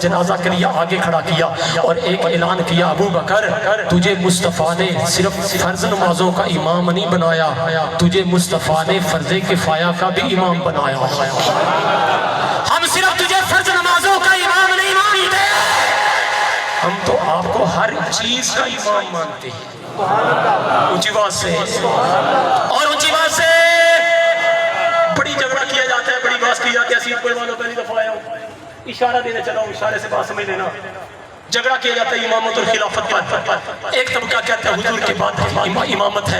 Speaker 2: جنازہ کے لیے آگے کھڑا کیا اور ایک اعلان کیا, ابو بکر تجھے مصطفیٰ نے صرف فرض نمازوں کا امام نہیں بنایا, تجھے مصطفیٰ نے فرض کفایہ کا بھی امام بنایا. ہم صرف تجھے فرض نمازوں کا امام نہیں مانتے, ہم تو آپ کو ہر چیز کا امام مانتے ہیں. اونچی بات سے, اور اونچی بات سے بڑی جھگڑا کیا جاتا ہے, بڑی بات کی جاتی ہے. سید کوئی والوں پہلی دفعہ آیا ہوں, اشارہ دینے چلا ہوں, اشارے سے بات سمجھ لینا. جھگڑا کیا جاتا ہے امامت اور خلافت پر. ایک طبقہ کہتا ہے حضور کے بعد امامت ہے,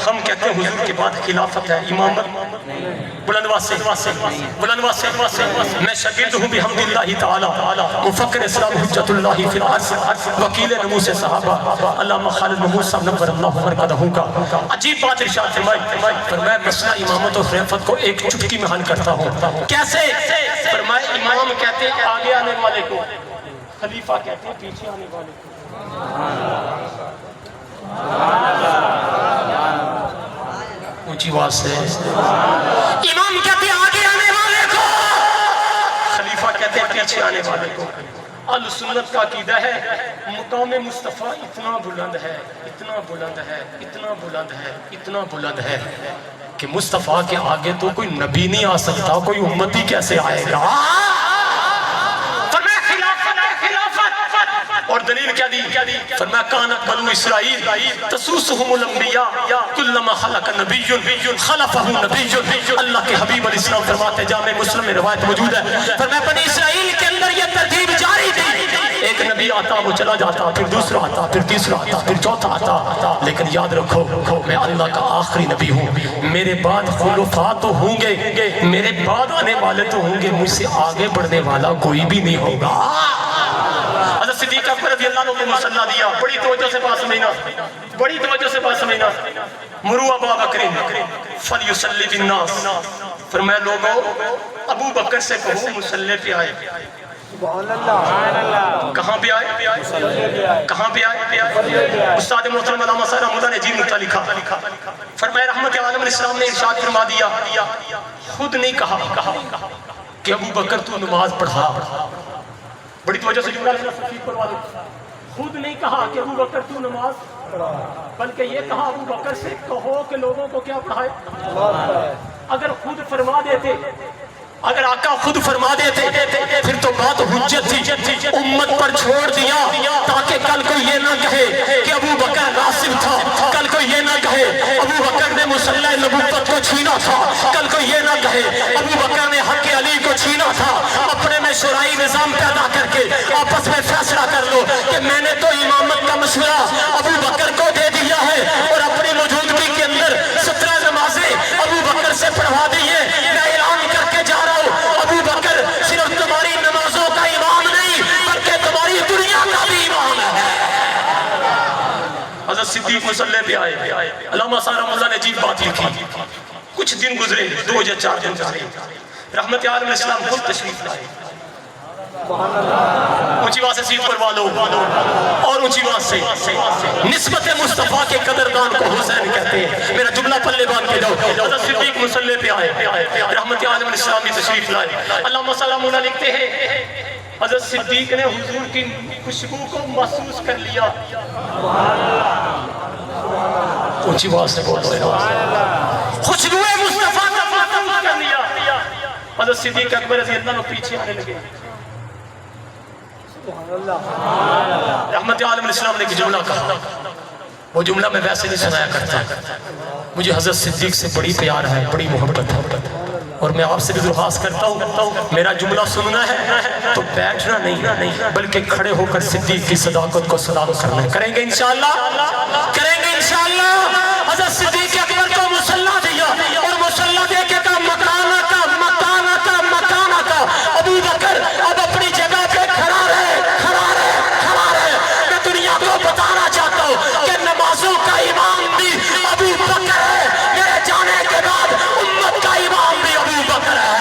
Speaker 2: ہم کہتے ہیں حضور کے بعد خلافت ہے, امامت. بلندواز سے میں شاگرد ہوں بحمد اللہ تعالی, مفکر اسلام حجت اللہ فی الارض, وکیل نموس صحابہ علامہ خالد محمود صاحب نور اللہ مرقدہ کا عجیب بات ارشاد فرمائی. فرمایا مسئلہ امامت اور خلافت کو ایک چٹکی میں حل کرتا ہوں. کیسے؟ فرمایا امام کہتے ہیں آگے آنے والے کو, خلیفہ کہتے ہیں پیچھے آنے والے کو. اونچی آواز سے, امام کہتے ہیں آگے آنے والے کو, خلیفہ کہتے ہیں پیچھے آنے والے کو. اہل سنت کا عقیدہ ہے مقام مصطفیٰ اتنا بلند ہے, اتنا بلند ہے, اتنا بلند ہے, اتنا بلند ہے کہ مصطفیٰ کے آگے تو کوئی نبی نہیں آ سکتا, کوئی امتی کیسے آئے گا. اور دلیل دلیل کیا دی؟ فرمایا کانت بنو اسرائیل تسوسہم الانبیاء کلما خلق نبی خلفہ نبی. اللہ کے حبیب علیہ السلام فرماتے ہیں، جامع مسلم میں روایت موجود ہے، فرمایا بنی اسرائیل کے اندر یہ ترتیب جاری تھی، ایک نبی آتا وہ چلا جاتا، پھر دوسرا آتا، پھر تیسرا آتا، پھر چوتھا آتا، لیکن یاد رکھو میں اللہ کا آخری نبی ہوں، میرے بعد خلفاء تو ہوں گے، میرے بعد آنے والے تو ہوں گے، مجھ سے آگے بڑھنے والا کوئی بھی نہیں ہوگا. حضرت صدیق اکبر رضی اللہ عنہ کو مصلح دیا. بڑی توجہ سے بات سمجھنا، بڑی توجہ سے بات سمجھنا. مروا ابا بکر فلیصلی بالناس، فرمایا لوگوں ابو بکر سے کہو مصلی پہ آئے. کہاں پہ آئے؟ کہاں پہ آئے؟ استاد محترم علامہ صاحب رحمۃ اللہ نے عجیب نکتہ لکھا، فرمایا رحمت عالم الاسلام نے ارشاد فرما دیا، خود نہیں کہا کہ ابو بکر تو نماز پڑھا. بڑی توجہ سے جملہ پڑھوا دو. خود نہیں کہا کہ ابو بکر تو نماز پڑھا، بلکہ یہ کہا ابو بکر سے کہو کہ لوگوں کو کیا پڑھائے. اگر خود فرما دیتے، اگر آقا خود فرما دیتے پھر تو بات حجت تھی، امت پر چھوڑ دیا تاکہ کل کو یہ نہ کہے کہ ابو بکر غاصب تھا، کل کو یہ نہ کہے ابو بکر نے مصلی نبوت کو چھینا تھا، کل کو یہ نہ کہے ابو بکر نے حق علی کو چھینا تھا. اپنے میں شورائی نظام پیدا کر کے آپس میں فیصلہ کر لو کہ میں نے تو امامت کا مشورہ ابو بکر کو دے دیا ہے اور اپنی موجودگی کے اندر 17 نمازیں ابو بکر سے پڑھوا دی ہے. میں اعلان کر کے جا رہا ہوں، ابو بکر صرف تمہاری نمازوں کا امام نہیں بلکہ تمہاری دنیا کا بھی امام ہے. حضرت صدیق مصلی پہ آئے. علامہ صاحب رحمۃ اللہ نے عجیب بات لکھی. کچھ دن گزرے، 2 یا 4 دن گزرے، رحمت عالم الاسلام خود تشریف لائے. اونچی بات سے سیٹ پر والو اور اونچی بات سے نسبت مصطفیٰ کے قدردان کو حسین کہتے ہیں. میرا جملہ پلے باندھ کے جاؤ. حضرت صدیق مصلی پہ آئے، رحمت عالم الاسلام بھی تشریف لائے. علامہ صاحب اللہ لکھتے ہیں حضرت صدیق نے حضور کی خوشبو کو محسوس کر لیا. اونچی بات سے بولو، خوشبو مصطفیٰ کا محسوس کر لیا. حضرت صدیق اکبر رضی اللہ عنہ پیچھے آنے لگے. رحمت عالم الاسلام نے ایک جملہ کہا، وہ جملہ میں ویسے نہیں سنایا کرتا، مجھے حضرت صدیق سے بڑی پیار ہے، بڑی محبت ہے، اور میں آپ سے بھی درخواست کرتا ہوں میرا جملہ سننا ہے تو بیٹھنا نہیں بلکہ کھڑے ہو کر صدیق کی صداقت کو سلام کرنا. کریں گے انشاءاللہ، کریں گے انشاءاللہ. حضرت صدیق اکبر کو مصلی دیا اور مصلی دے کے کہا مکانہ کا مکانہ کا مکانہ کا. ابو بکر اب اپنی جگہ پہ کھڑا رہے. میں دنیا کو بتانا چاہتا ہوں کہ نمازوں کا امام بھی ابو بکر ہے، میرے جانے کے بعد امت کا امام بھی ابو بکر ہے.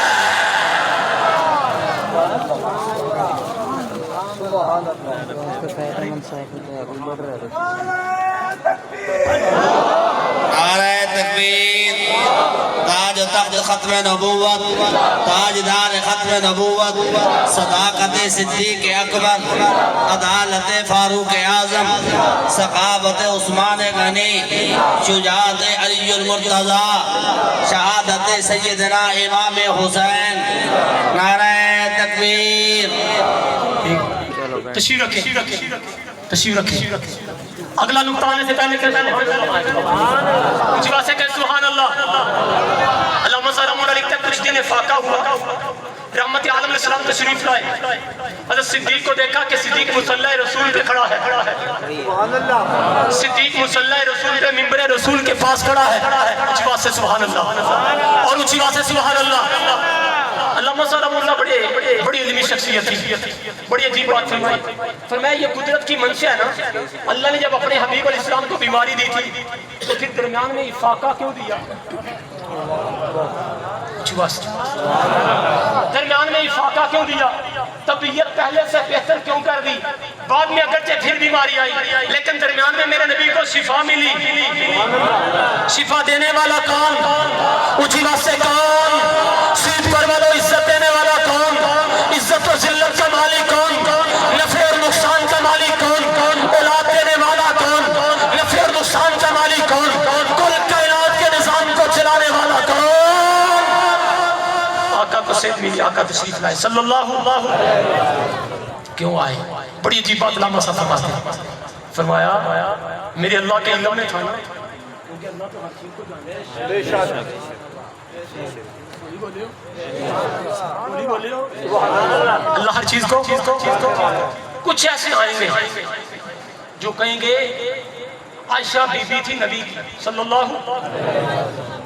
Speaker 3: نعرہ تکبیر. تاج و تخت ختم نبوت، تاجدار ختم نبوت، صداقت صدیق اکبر، عدالت فاروق اعظم، ثقافت عثمان غنی، شجاعت علی المرتضی، شہادت سیدنا امام حسین. نعرہ تکبیر.
Speaker 2: تشریف رکھیں. اگلا نقطہ آنے سے پہلے کہتے ہیں اونچی بات سے کہتے سبحان اللہ. علامہ صاحب رحمۃ اللہ لکھتے ہیں کچھ دن فاقہ ہوا، رحمت عالم الاسلام تشریف لائے. حضرت صدیق کو دیکھا کہ صدیق مصلی رسول پہ کھڑا ہے. صدیق مصلی رسول پہ منبر رسول کے پاس کھڑا ہے. اونچی بات سے سبحان اللہ اور اونچی بات سے سبحان اللہ. علامہ صاحب رحمۃ اللہ بڑی علمی شخصیت تھی، بڑی عجیب بات فرمایا یہ قدرت کی منشا ہے نا. اللہ نے جب اپنے حبیب علیہ السلام کو بیماری دی تھی تو پھر درمیان میں افاقہ کیوں دیا؟ درمیان میں افاقہ کیوں دیا؟ طبیعت پہلے سے بہتر کیوں کر دی؟ بعد میں اگرچہ پھر بیماری آئی لیکن درمیان میں میرے نبی کو شفا ملی. شفا دینے والا کون؟ اونچی بات سے کون؟ سیٹ پر والو عزت دینے والا کون؟ عزت و ذلت کا مالک کون؟ نفع اور نقصان کا مالک کون؟ اولاد دینے والا کون؟ نفع اور نقصان کا مالک کون؟ کل کائنات کے نظام کو چلانے والا کون؟ آقا کو صحت ملی، آقا تشریف لائے صلی اللہ علیہ وسلم. کیوں آئے؟ بڑی عجیب بات علامہ صاحب فرماتے ہیں، فرمایا میرے اللہ کے علم میں تھا نا، کیونکہ اللہ تو ہر چیز کو جانے ہیں، اللہ ہر چیز کو کچھ ایسے آئیں گے جو کہیں گے عائشہ بی بی تھی نبی کی صلی اللہ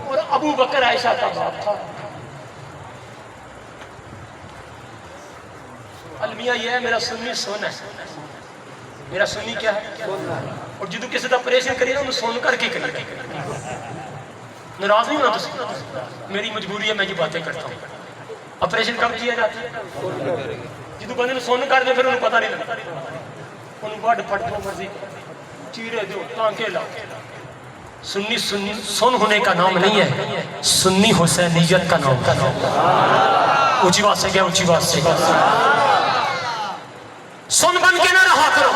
Speaker 2: اور ابو بکر عائشہ کا باپ تھا۔ المیہ یہ ہے میرا سنی سن ہے، میرا سنی کیا ہے؟ اور جدو کسی دا پریشن کری نا انہوں سن کر کے کری، ناراض نہیں ہونا تسی، میری مجبوری ہے میں یہ باتیں کرتا ہوں۔ اپریشن کب کیا جاتا ہے؟ جدو بندے نے سن کر دے پھر انہوں پتہ نہیں لگتا، انہوں بڑھ پھٹ دو مرضی چیرے دو ٹانکے لاؤ۔ سنی سن ہونے کا نام نہیں ہے، سنی حسینیت کا نام۔ اونچی بات سے کیا؟ اونچی بات سے سن بن کے نہ رہا کرو۔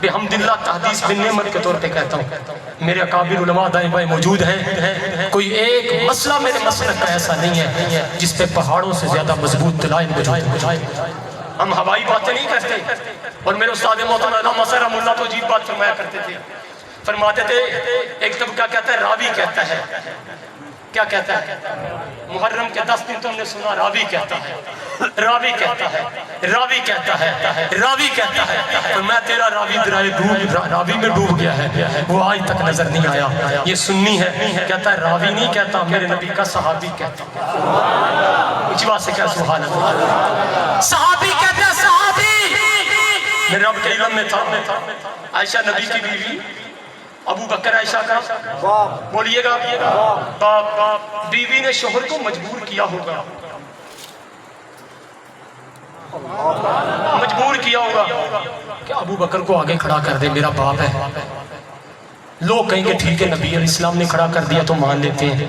Speaker 2: بحمدللہ تحدیث بن نعمت کے طور پہ کہتا ہوں، میرے اکابر علماء دائیں بائیں موجود ہیں، کوئی ایک مسئلہ میرے مسلک کا ایسا نہیں ہے جس پہ پہاڑوں سے زیادہ مضبوط دلائل موجود۔ ہم ہوائی باتیں نہیں کرتے، اور میرے استاد محترم علامہ رحمہ اللہ تو عجیب بات فرمایا کرتے تھے، فرماتے تھے ایک طبقہ کہتا ہے راوی کہتا ہے، کیا کہتا ہے؟ محرم کے 10 دن تم نے سنا راوی کہتا ہے، راوی کہتا ہے، راوی کہتا ہے، راوی کہتا ہے، اور میں تیرا راوی راوی میں ڈوب گیا ہے، وہ آج تک نظر نہیں آیا۔ یہ سنی ہے، کہتا ہے راوی نہیں کہتا، میرے نبی کا صحابی کہتا ہے۔ اچھی بات سے کیا؟ سبحان اللہ، صحابی کہتا ہے، صحابی میرے رب کے علم میں تھا۔ عائشہ نبی کی بیوی، ابو بکر عائشہ کا بولیے گا باپ، بیوی نے شوہر کو مجبور کیا ہوگا، مجبور کیا ہوگا کہ ابو بکر کو آگے کھڑا کر دے، میرا باپ ہے۔ لوگ کہیں گے ٹھیک ہے نبی علیہ السلام نے کھڑا کر دیا تو مان لیتے ہیں۔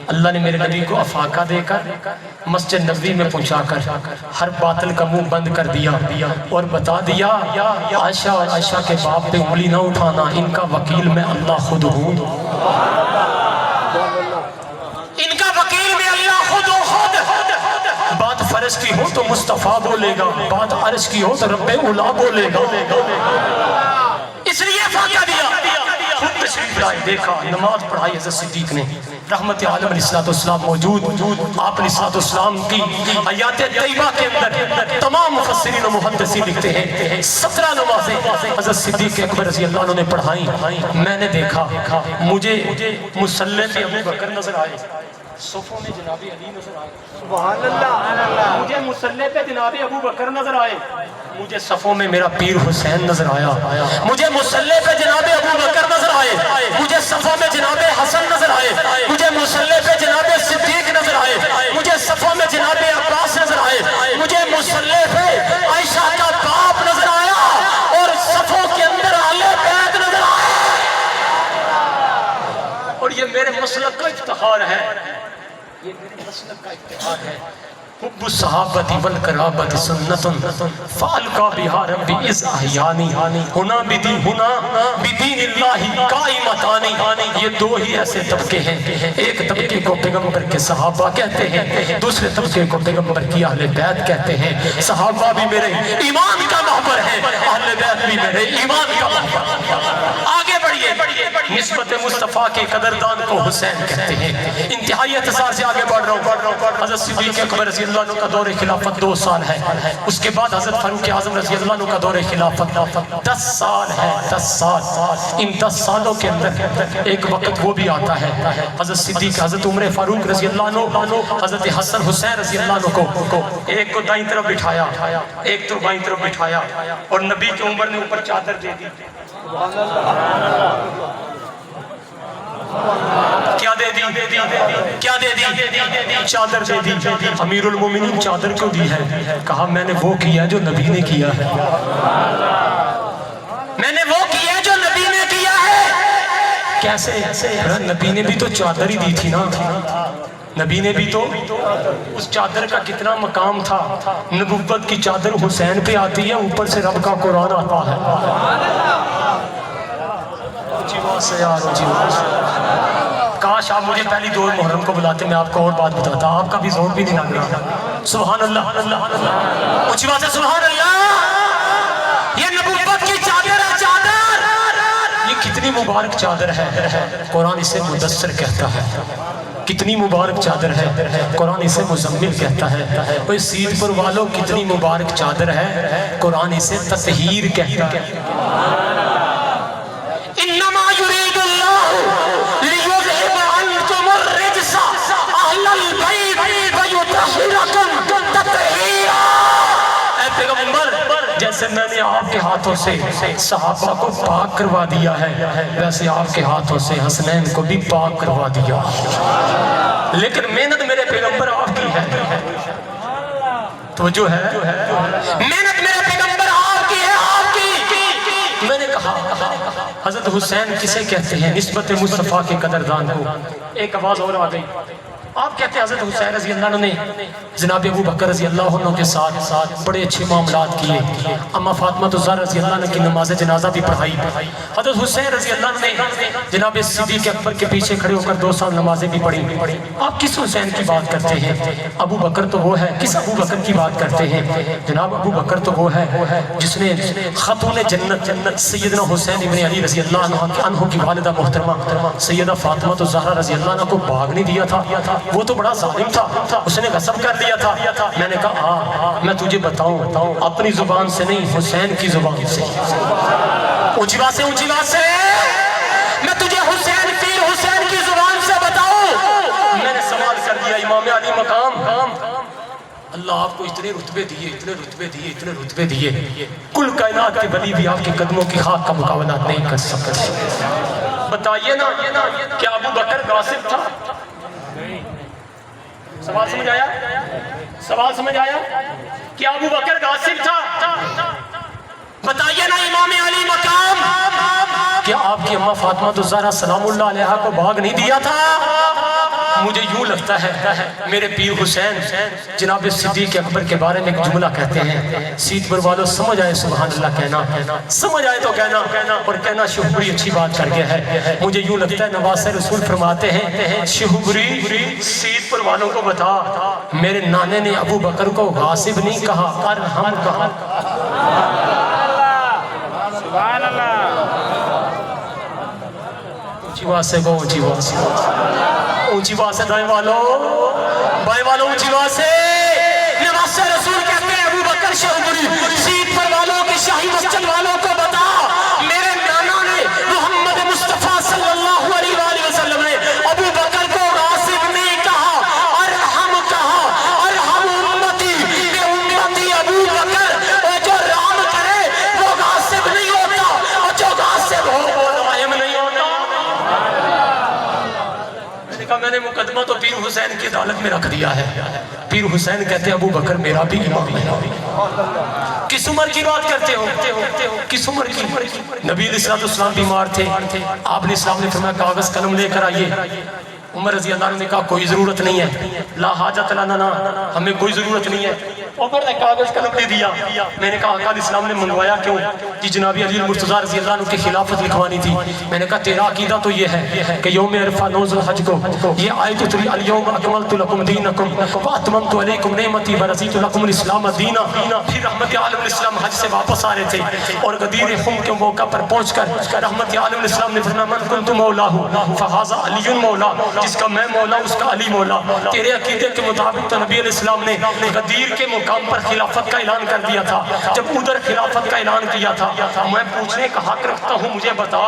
Speaker 2: اللہ نے میرے نبی کو افاقہ دے کر مسجد نبوی میں پہنچا کر ہر باطل کا منہ بند کر دیا اور بتا دیا عائشہ کے باپ پہ انگلی نہ اٹھانا، ان کا وکیل میں اللہ خود ہوں، ان کا وکیل میں اللہ خود ہوں۔ بات فرض کی ہو تو مصطفیٰ بولے گا، بات عرش کی ہو تو رب اولا بولے گا، اس لیے فاقہ دیا۔ خود تشریف لائے، دیکھا، نماز پڑھائی حضرت صدیق نے، رحمت عالم علیہ السلام موجود، آپ علیہ السلام کی آیات طیبہ کے اندر تمام مفسرین و محدثین لکھتے ہیں 17 نمازیں حضرت صدیق اکبر رضی اللہ عنہ نے پڑھائیں۔ میں نے دیکھا، مجھے مصلی پہ ابو بکر نظر آئے، صفوں میں جناب علی نظر آئے، سبحان اللہ، مجھے مصلی پہ جناب ابو بکر نظر آئے، مجھے صفوں میں میرا پیر حسین نظر آیا، مجھے مصلی پہ جناب ابو بکر نظر آئے، مجھے صفوں میں جناب حسن نظر آئے، مجھے مصلی پہ جناب صدیق نظر آئے، مجھے صفوں میں جناب عباس نظر آئے، مجھے مصلی پہ عائشہ کا باپ نظر آیا، اور صفوں کے اندر اہل بیت نظر آئے۔ اور یہ میرے مسلک کا افتخار ہے، یہ میرے مسلک کا افتخار ہے۔ حب الصحابت والقرابت سنت فالقا بها ربی اذ احیانی، ہنا بدین اللہ قائمتانی۔ یہ دو ہی ایسے طبقے ہیں، ایک طبقے کو پیغمبر کے صحابہ کہتے ہیں، دوسرے طبقے کو پیغمبر کی اہل بیت کہتے ہیں۔ صحابہ بھی میرے ایمان کا محور ہے، اہل بیت بھی میرے ایمان کا محور۔ آگے بڑھئے، نسبت مصطفیٰ کے قدردان کو حسین کہتے ہیں۔ انتہائی اختصار سے آگے بڑھ رہا ہوں۔ حضرت صدیق اکبر رضی اللہ عنہ کا دور خلافت 2 سال ہے، اس کے بعد حضرت فاروق اعظم رضی اللہ عنہ کا دور خلافت 10 سال ہے، 10 سال۔ ان 10 سالوں کے اندر ایک وقت وہ بھی آتا ہے حضرت صدیق، حضرت عمر فاروق رضی اللہ عنہ، حضرت حسن حسین رضی اللہ عنہ کو ایک کو دائیں طرف بٹھایا، ایک تو بائیں طرف بٹھایا، اور نبی کی عمر نے اوپر چادر دے دی۔ کیا دے دی؟ کیا دے دی؟ چادر دے دی۔ امیر المومنین چادر کیوں دی ہے؟ کہا میں نے وہ کیا جو نبی نے کیا ہے، میں نے وہ کیا جو نبی نے کیا ہے۔ کیسے؟ نبی نے بھی تو چادر ہی دی تھی نا، نبی نے بھی تو، اس چادر کا کتنا مقام تھا۔ نبوت کی چادر حسین پہ آتی ہے، اوپر سے رب کا قرآن آتا ہے۔ کاش آپ مجھے پہلی 2 محرم کو بلاتے، میں آپ کو اور بات بتاتا، آپ کا بھی زور بھی نہیں لگ رہا۔ سبحان اللہ، اونچی بات ہے، سبحان اللہ۔ کتنی مبارک چادر ہے، قرآن اسے مدثر کہتا ہے. کتنی مبارک چادر ہے، قرآن اسے مزمل کہتا ہے. کوئی سید پر والوں کتنی مبارک چادر ہے، قرآن اسے تطہیر کہتا ہے. انما یرید اللہ لیذہب عنکم الرجس اہل البیت ویطہرکم تطہیرا. اے پیغمبر، جیسے میں نے آپ کے ہاتھوں سے صحابہ کو پاک کروا دیا ہے، ویسے آپ کے ہاتھوں سے حسنین کو بھی پاک کروا دیا. لیکن محنت میرے پیغمبر آپ کی ہے. توجہ ہے، محنت میرے پیغمبر آپ کی ہے، آپ کی. میں نے کہا حضرت حسین کسے کہتے ہیں؟ نسبت مصطفیٰ کے قدردان کو. ایک آواز اور آ گئی. آپ کہتے ہیں حضرت حسین رضی اللہ عنہ نے جناب ابو بکر رضی اللہ عنہ کے ساتھ بڑے اچھے معاملات کیے. اما فاطمہ الزہرا رضی اللہ عنہ کی نماز جنازہ بھی پڑھائی. حضرت حسین رضی اللہ عنہ نے جناب صدیق اکبر کے پیچھے کھڑے ہو کر 2 سال نمازیں بھی پڑھی. آپ کس حسین کی بات کرتے ہیں؟ ابو بکر تو وہ ہے. کس ابو بکر کی بات کرتے ہیں؟ جناب ابو بکر تو وہ ہے جس نے خاتون جنت سیدنا حسین ابن علی رضی اللہ عنہ کی والدہ محترمہ سیدہ فاطمہ الزہرا رضی اللہ عنہ کو باغ نہیں دیا تھا. وہ تو بڑا ظالم تھا، اس نے غصب کر دیا تھا. میں نے کہا میں تجھے بتاؤں اپنی زبان سے نہیں، حسین کی زبان سے. اونچی بات سے میں تجھے حسین پیر حسین کی زبان سے بتاؤں. میں نے سوال کر دیا امام علی مقام. اللہ آپ کو اتنے رتبے دیے، کل کائنات کے ولی بھی آپ کے قدموں کی خاک کا مقابلہ نہیں کر سکتے. بتائیے نا کیا ابو بکر غاصب تھا؟ سوال سمجھ آیا؟ کیا ابو بکر غاصب تھا؟ بتائیے نا امام علی مقام، کیا آپ کی اماں فاطمہ الزہرا سلام اللہ علیہا کو باغ نہیں دیا تھا؟ مجھے یوں لگتا ہے میرے پیر حسین جناب صدیق اکبر کے بارے میں ایک جملہ کہتے ہیں. سید پر والوں سمجھ آئے سبحان اللہ کہنا، سمجھ آئے تو کہنا، اور کہنا شہبری اچھی بات کر گیا ہے. مجھے یوں لگتا ہے نواز رسول فرماتے ہیں شہبری سید پر والوں کو بتا میرے نانے نے ابو بکر کو غاصب نہیں کہا، ارحم کہا.
Speaker 4: سبحان اللہ.
Speaker 2: اونچی بات سے گو، اونچی بات سے دائیں والوں اونچی بات سے. نواز رسول کہتے ہیں ابو بکر شہبری سید پر والوں کے شاہی مسجد والوں کو بتا میرے نانا نے محمد مصطفیٰ صلی اللہ علیہ وآلہ وسلم نے ابو بکر کو غاصب نہیں کہا، ارحم کہا. ارحم امتی کہ امتی ابو بکر، اور جو رام کرے وہ غاصب نہیں ہوتا، اور جو غاصب ہو وہ رحم نہیں ہوتا. میں نے مقدمہ تو پیر حسین کی عدالت میں رکھ دیا ہے. پیر حسین کہتے ہیں ابو بکر میرا بھی امام ہے. کس عمر کی بات کرتے ہو؟ کس عمر کی؟ نبی علیہ السلام بیمار تھے، آپ نے اسلام نے فرمایا کاغذ قلم لے کر آئیے. عمر رضی اللہ عنہ نے کہا کوئی ضرورت نہیں ہے، لا حاجت لنا، ہمیں کوئی ضرورت نہیں ہے. عمر نے کاغذ قلم دے دیا. میں نے کہا آقا علیہ السلام نے منگوایا کیوں؟ کہ جناب علی المرتضیٰ رضی اللہ عنہ کی خلافت لکھوانی تھی. میں نے کہا تیرا عقیدہ تو یہ ہے کہ یوم عرفہ 9 ذوالحج کو یہ آیت اتری الیوم اکملت لکم دینکم واتممت علیکم نعمتی ورضیت لکم الاسلام دینا. پھر رحمت عالم الاسلام حج سے واپس آ رہے تھے اور غدیر خم کے موقع پر پہنچ کر رحمت عالم الاسلام نے فرمایا من کنت مولاہ فہذا علی مولا، جس کا میں مولا اس کا علی مولا. تیرے عقیدے کے مطابق تو نبی علیہ السلام نے غدیر کے مقام پر خلافت کا اعلان کر دیا تھا. جب ادھر خلافت کا اعلان کیا تھا میں پوچھنے کا حق رکھتا ہوں، مجھے بتا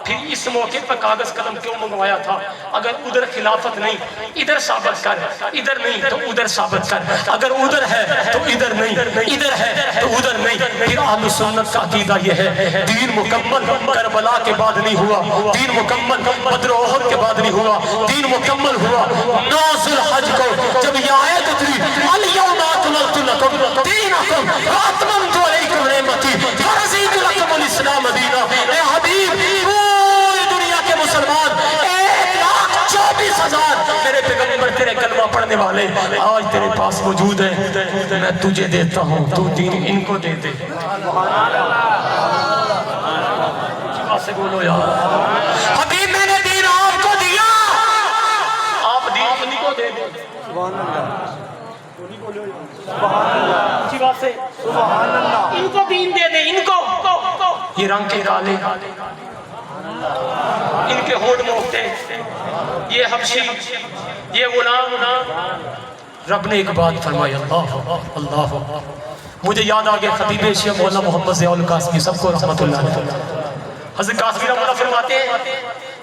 Speaker 2: پھر اس موقع پر کاغذ قلم کیوں منگوایا تھا؟ اگر ادھر خلافت نہیں ادھر ثابت کر، ادھر نہیں تو ادھر ثابت کر. اگر ادھر ہے تو ادھر نہیں، ادھر ہے تو ادھر نہیں. پھر اہل سنت کا عقیدہ یہ ہے دین مکمل کربلا کے بعد نہیں ہوا، دین مکمل بدر و احد کے بعد نہیں ہوا، دین مکمل ہوا 9 ذوالحج کو جب یہ آیت اتری الیوم اکملت لکم دینکم واتممت علیکم نعمتی ورضیت لکم الاسلام دینا. اے حبیب پوری دنیا کے مسلمان 1,24,000 میرے پیغمبر تیرے کلمہ پڑھنے والے آج تیرے پاس موجود ہیں. میں تجھے دیتا ہوں، تو دین ان کو دے دے. سے بولو یار حبیب میں نے دین آپ کو دیا، آپ دین انہی کو دے دیں.
Speaker 4: سبحان اللہ. سبحان اللہ. اچھی بات سے سبحان اللہ.
Speaker 2: ان کو دین دے دیں، ان کو یہ رنگ کے ڈالے ان کے ہونٹ موقتے، یہ حبشی، یہ غلام، رب نے ایک بات فرمائی، اللہ مجھے یاد آگیا خطیب ایشیا مولانا محمد ضیاء القاسمی، سب کو رحمت اللہ علیہ۔ حضرت قاسمی رحمۃ اللہ فرماتے ہیں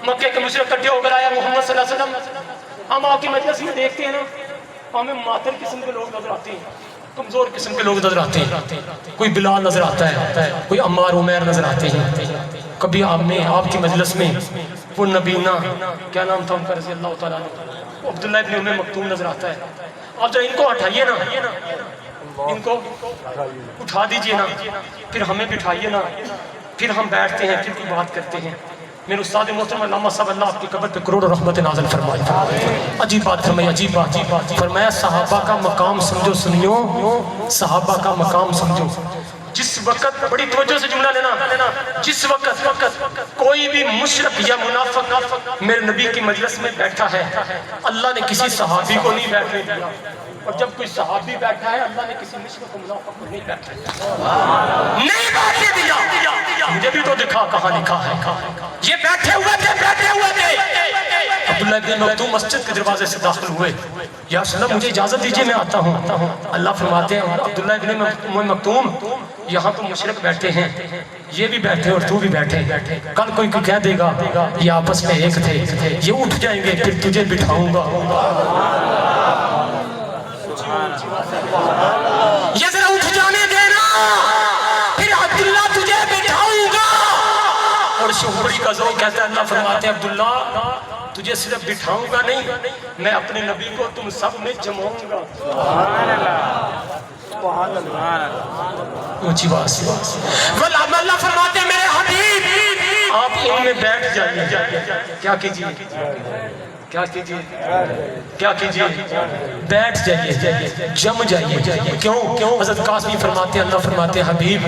Speaker 2: مکے کے مشرک کٹھے ہو کر آیا محمد صلی اللہ علیہ وسلم، ہم آپ کی مجلس میں دیکھتے ہیں نا، ہمیں ماتر قسم کے لوگ نظر آتے ہیں، کمزور قسم کے لوگ نظر آتے ہیں، کوئی بلال نظر آتا ہے، کوئی عمار عمیر نظر آتے ہیں۔ کبھی آپ کی مجلس میں وہ نبینا، کیا نام تھا ان کا رضی اللہ تعالیٰ عنہ، عبداللہ ابن ام مکتوم نظر آتا ہے۔ آپ ذرا ان کو ہٹائیے نا، ان کو اٹھا دیجئے نا، پھر ہمیں بٹھائیے نا، پھر ہم بیٹھتے ہیں، پھر کوئی بات کرتے ہیں۔ میرے استاد محترم علامہ صاحب اللہ آپ کی قبر پہ کروڑ رحمت نازل فرمائے۔ عجیب بات فرمائی، عجیب بات فرمایا، صحابہ کا مقام سمجھو سنیو، صحابہ کا مقام سمجھو۔ جس وقت، بڑی توجہ سے جملہ لینا، جس وقت کوئی بھی مشرک یا منافق میرے نبی کی مجلس میں بیٹھا ہے، اللہ نے کسی صحابی کو نہیں بیٹھنے دیا، اور جب کوئی صحابی بیٹھا ہے اللہ نے کسی مشرک کو منافق کو نہیں بیٹھنے دیا۔ مجھے بھی تو دکھا کہاں لکھا ہے، یہ بیٹھے ہوئے تھے۔ عبداللہ ابن مکتوم مسجد کے دروازے سے داخل ہوئے، یا رسول اللہ مجھے اجازت دیجئے میں آتا ہوں۔ اللہ فرماتے ہیں عبداللہ ابن مکتوم یہاں تو مشرک بیٹھے ہیں، یہ بھی بیٹھے اور تو بھی بیٹھے، کل کوئی کہہ دے گا یہ آپس میں ایک تھے، یہ اٹھ جائیں گے پھر تجھے بٹھاؤں گا، یہ ذرا اٹھ جانے دینا، پھر عبداللہ تجھے بٹھاؤں گا۔ اور شہری کا ذوق کہتا ہے، اللہ فرماتے ہیں عبداللہ تجھے صرف بٹھاؤں گا نہیں، میں اپنے نبی کو تم سب میں جماؤں گا۔
Speaker 4: سبحان اللہ، سبحان اللہ،
Speaker 2: اونچی بات سے اللہ فرماتے ہیں میرے حبیب آپ ان میں بیٹھ جائیے، کیا کیجئے، کیا کیجئے، کیا کیجئے، بیٹھ جائیے، جم جائیے۔ کیوں؟ حضرت قاسمی فرماتے ہیں، اللہ فرماتے ہیں حبیب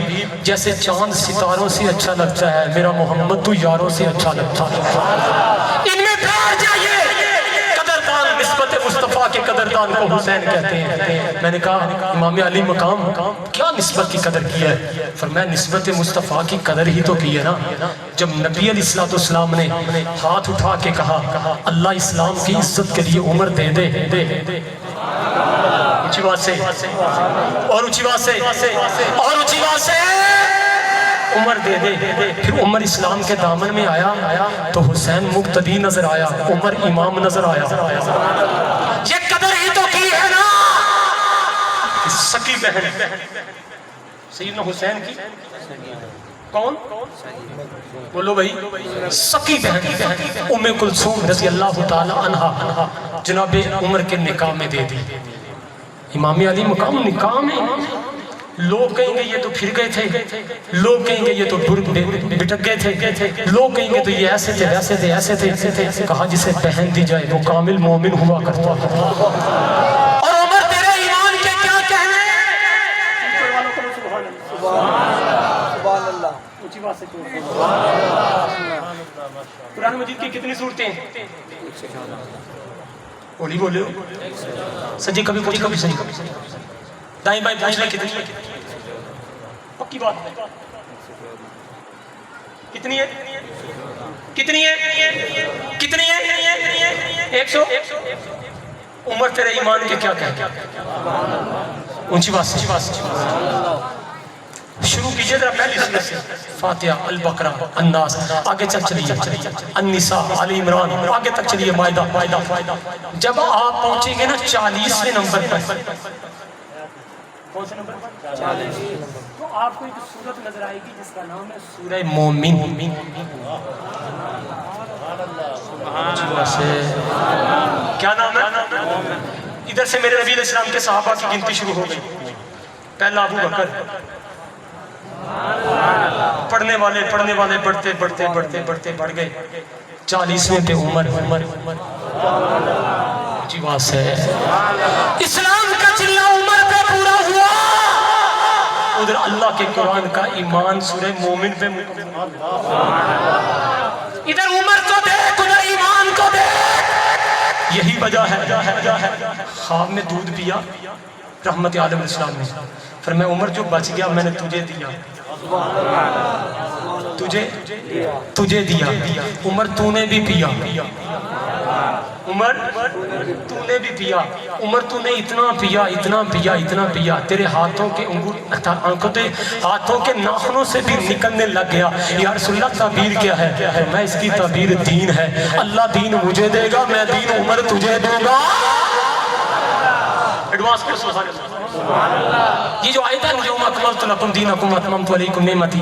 Speaker 2: جیسے چاند ستاروں سے اچھا لگتا ہے، میرا محمد تو یاروں سے اچھا لگتا ہے، ان میں بیٹھ جائیے۔ قدردان نسبت مصطفیٰ کے قدردان کو حسین کہتے ہیں۔ میں نے کہا امام علی مقام کیا نسبت کی قدر کی ہے؟ فرمایا نسبت مصطفیٰ کی قدر ہی تو کی ہے نا، جب نبی علیہ السلام نے ہاتھ اٹھا کے کہا اللہ اسلام کی عزت کے لیے عمر دے دے، اونچی بات سے اور اونچی بات سے اور اونچی بات سے عمر دے دے، پھر عمر اسلام کے دامن میں آیا تو حسین مقتدی نظر آیا، عمر امام نظر آیا۔ یہ قدر ہی تو کی ہے نا، سکی بہن سیدنا حسین کی، کون بولو بھائی، سکی بہن ام کلثوم رضی اللہ تعالی عنہا جناب عمر کے نکاح میں دے دی۔ امام علی مقام نکاح میں لوگ کہیں گے یہ تو پھر گئے تھے، لوگ کہیں گے یہ تو بٹک گئے تھے، لوگ کہیں گے تو یہ ایسے تھے ایسے تھے ایسے تھے، کہا جسے پہن دی جائے وہ کامل مومن ہوا کرتا۔ اور عمر تیرے ایمان کے کیا کہنے،
Speaker 4: سبحان اللہ، اونچی بات سے
Speaker 2: قرآن مجید کی کتنی صورتیں ہیں؟ بولی بولے سجی کبھی کبھی کبھی سجی کبھی دائیں بائیں پوچھ لیں کتنی ہے، پکی بات ہے، کتنی ہے، کتنی ہے، کتنی ہے، 100۔ عمر تیرے ایمان کے کیا کہتے ہیں، اونچی بات سے شروع کیجئے ذرا پہلی سورت سے، فاتحہ، البقرہ، الناس، آگے چلیے، النساء، آل عمران، آگے تک چلیے، مائدہ۔ جب آپ پہنچیں گے نا 40ویں نمبر پر، کون سے نمبر پر؟ 40، تو آپ کو ایک سورت نظر آئے گی جس کا نام ہے سورہ مومن۔ کیا نام ہے؟ ادھر سے میرے نبی علیہ السلام کے صحابہ کی گنتی شروع ہو گئی۔ پہلا ابو بکر، پڑھنے والے بڑھتے بڑھ گئے، 40ویں پہ عمر۔ جی بات ہے، اسلام کا چلہ عمر پہ پورا ہوا، ادھر اللہ کے قرآن کا ایمان سورہ مومن پہ مکمل، ادھر عمر کو دیکھ ادھر ایمان کو دیکھ۔ یہی وجہ ہے خواب میں دودھ پیا رحمت عالم اسلام میں، فرمایا عمر جو بچ گیا میں نے تجھے دیا، تجھے دیا عمر تو نے بھی پیا، عمر تو نے بھی پیا، عمر تو نے اتنا پیا اتنا پیا اتنا پیا تیرے ہاتھوں کے ہاتھوں کے ناخنوں سے بھی نکلنے لگ گیا۔ یا رسول اللہ تعبیر کیا ہے؟ میں اس کی تعبیر دین ہے، اللہ دین مجھے دے گا، میں دین عمر تجھے دوں گا۔ ایڈوانس پر سبحان اللہ۔ یہ جو آیت ہے اليوم اکملت لکم دینکم واتممت علیکم نعمتی،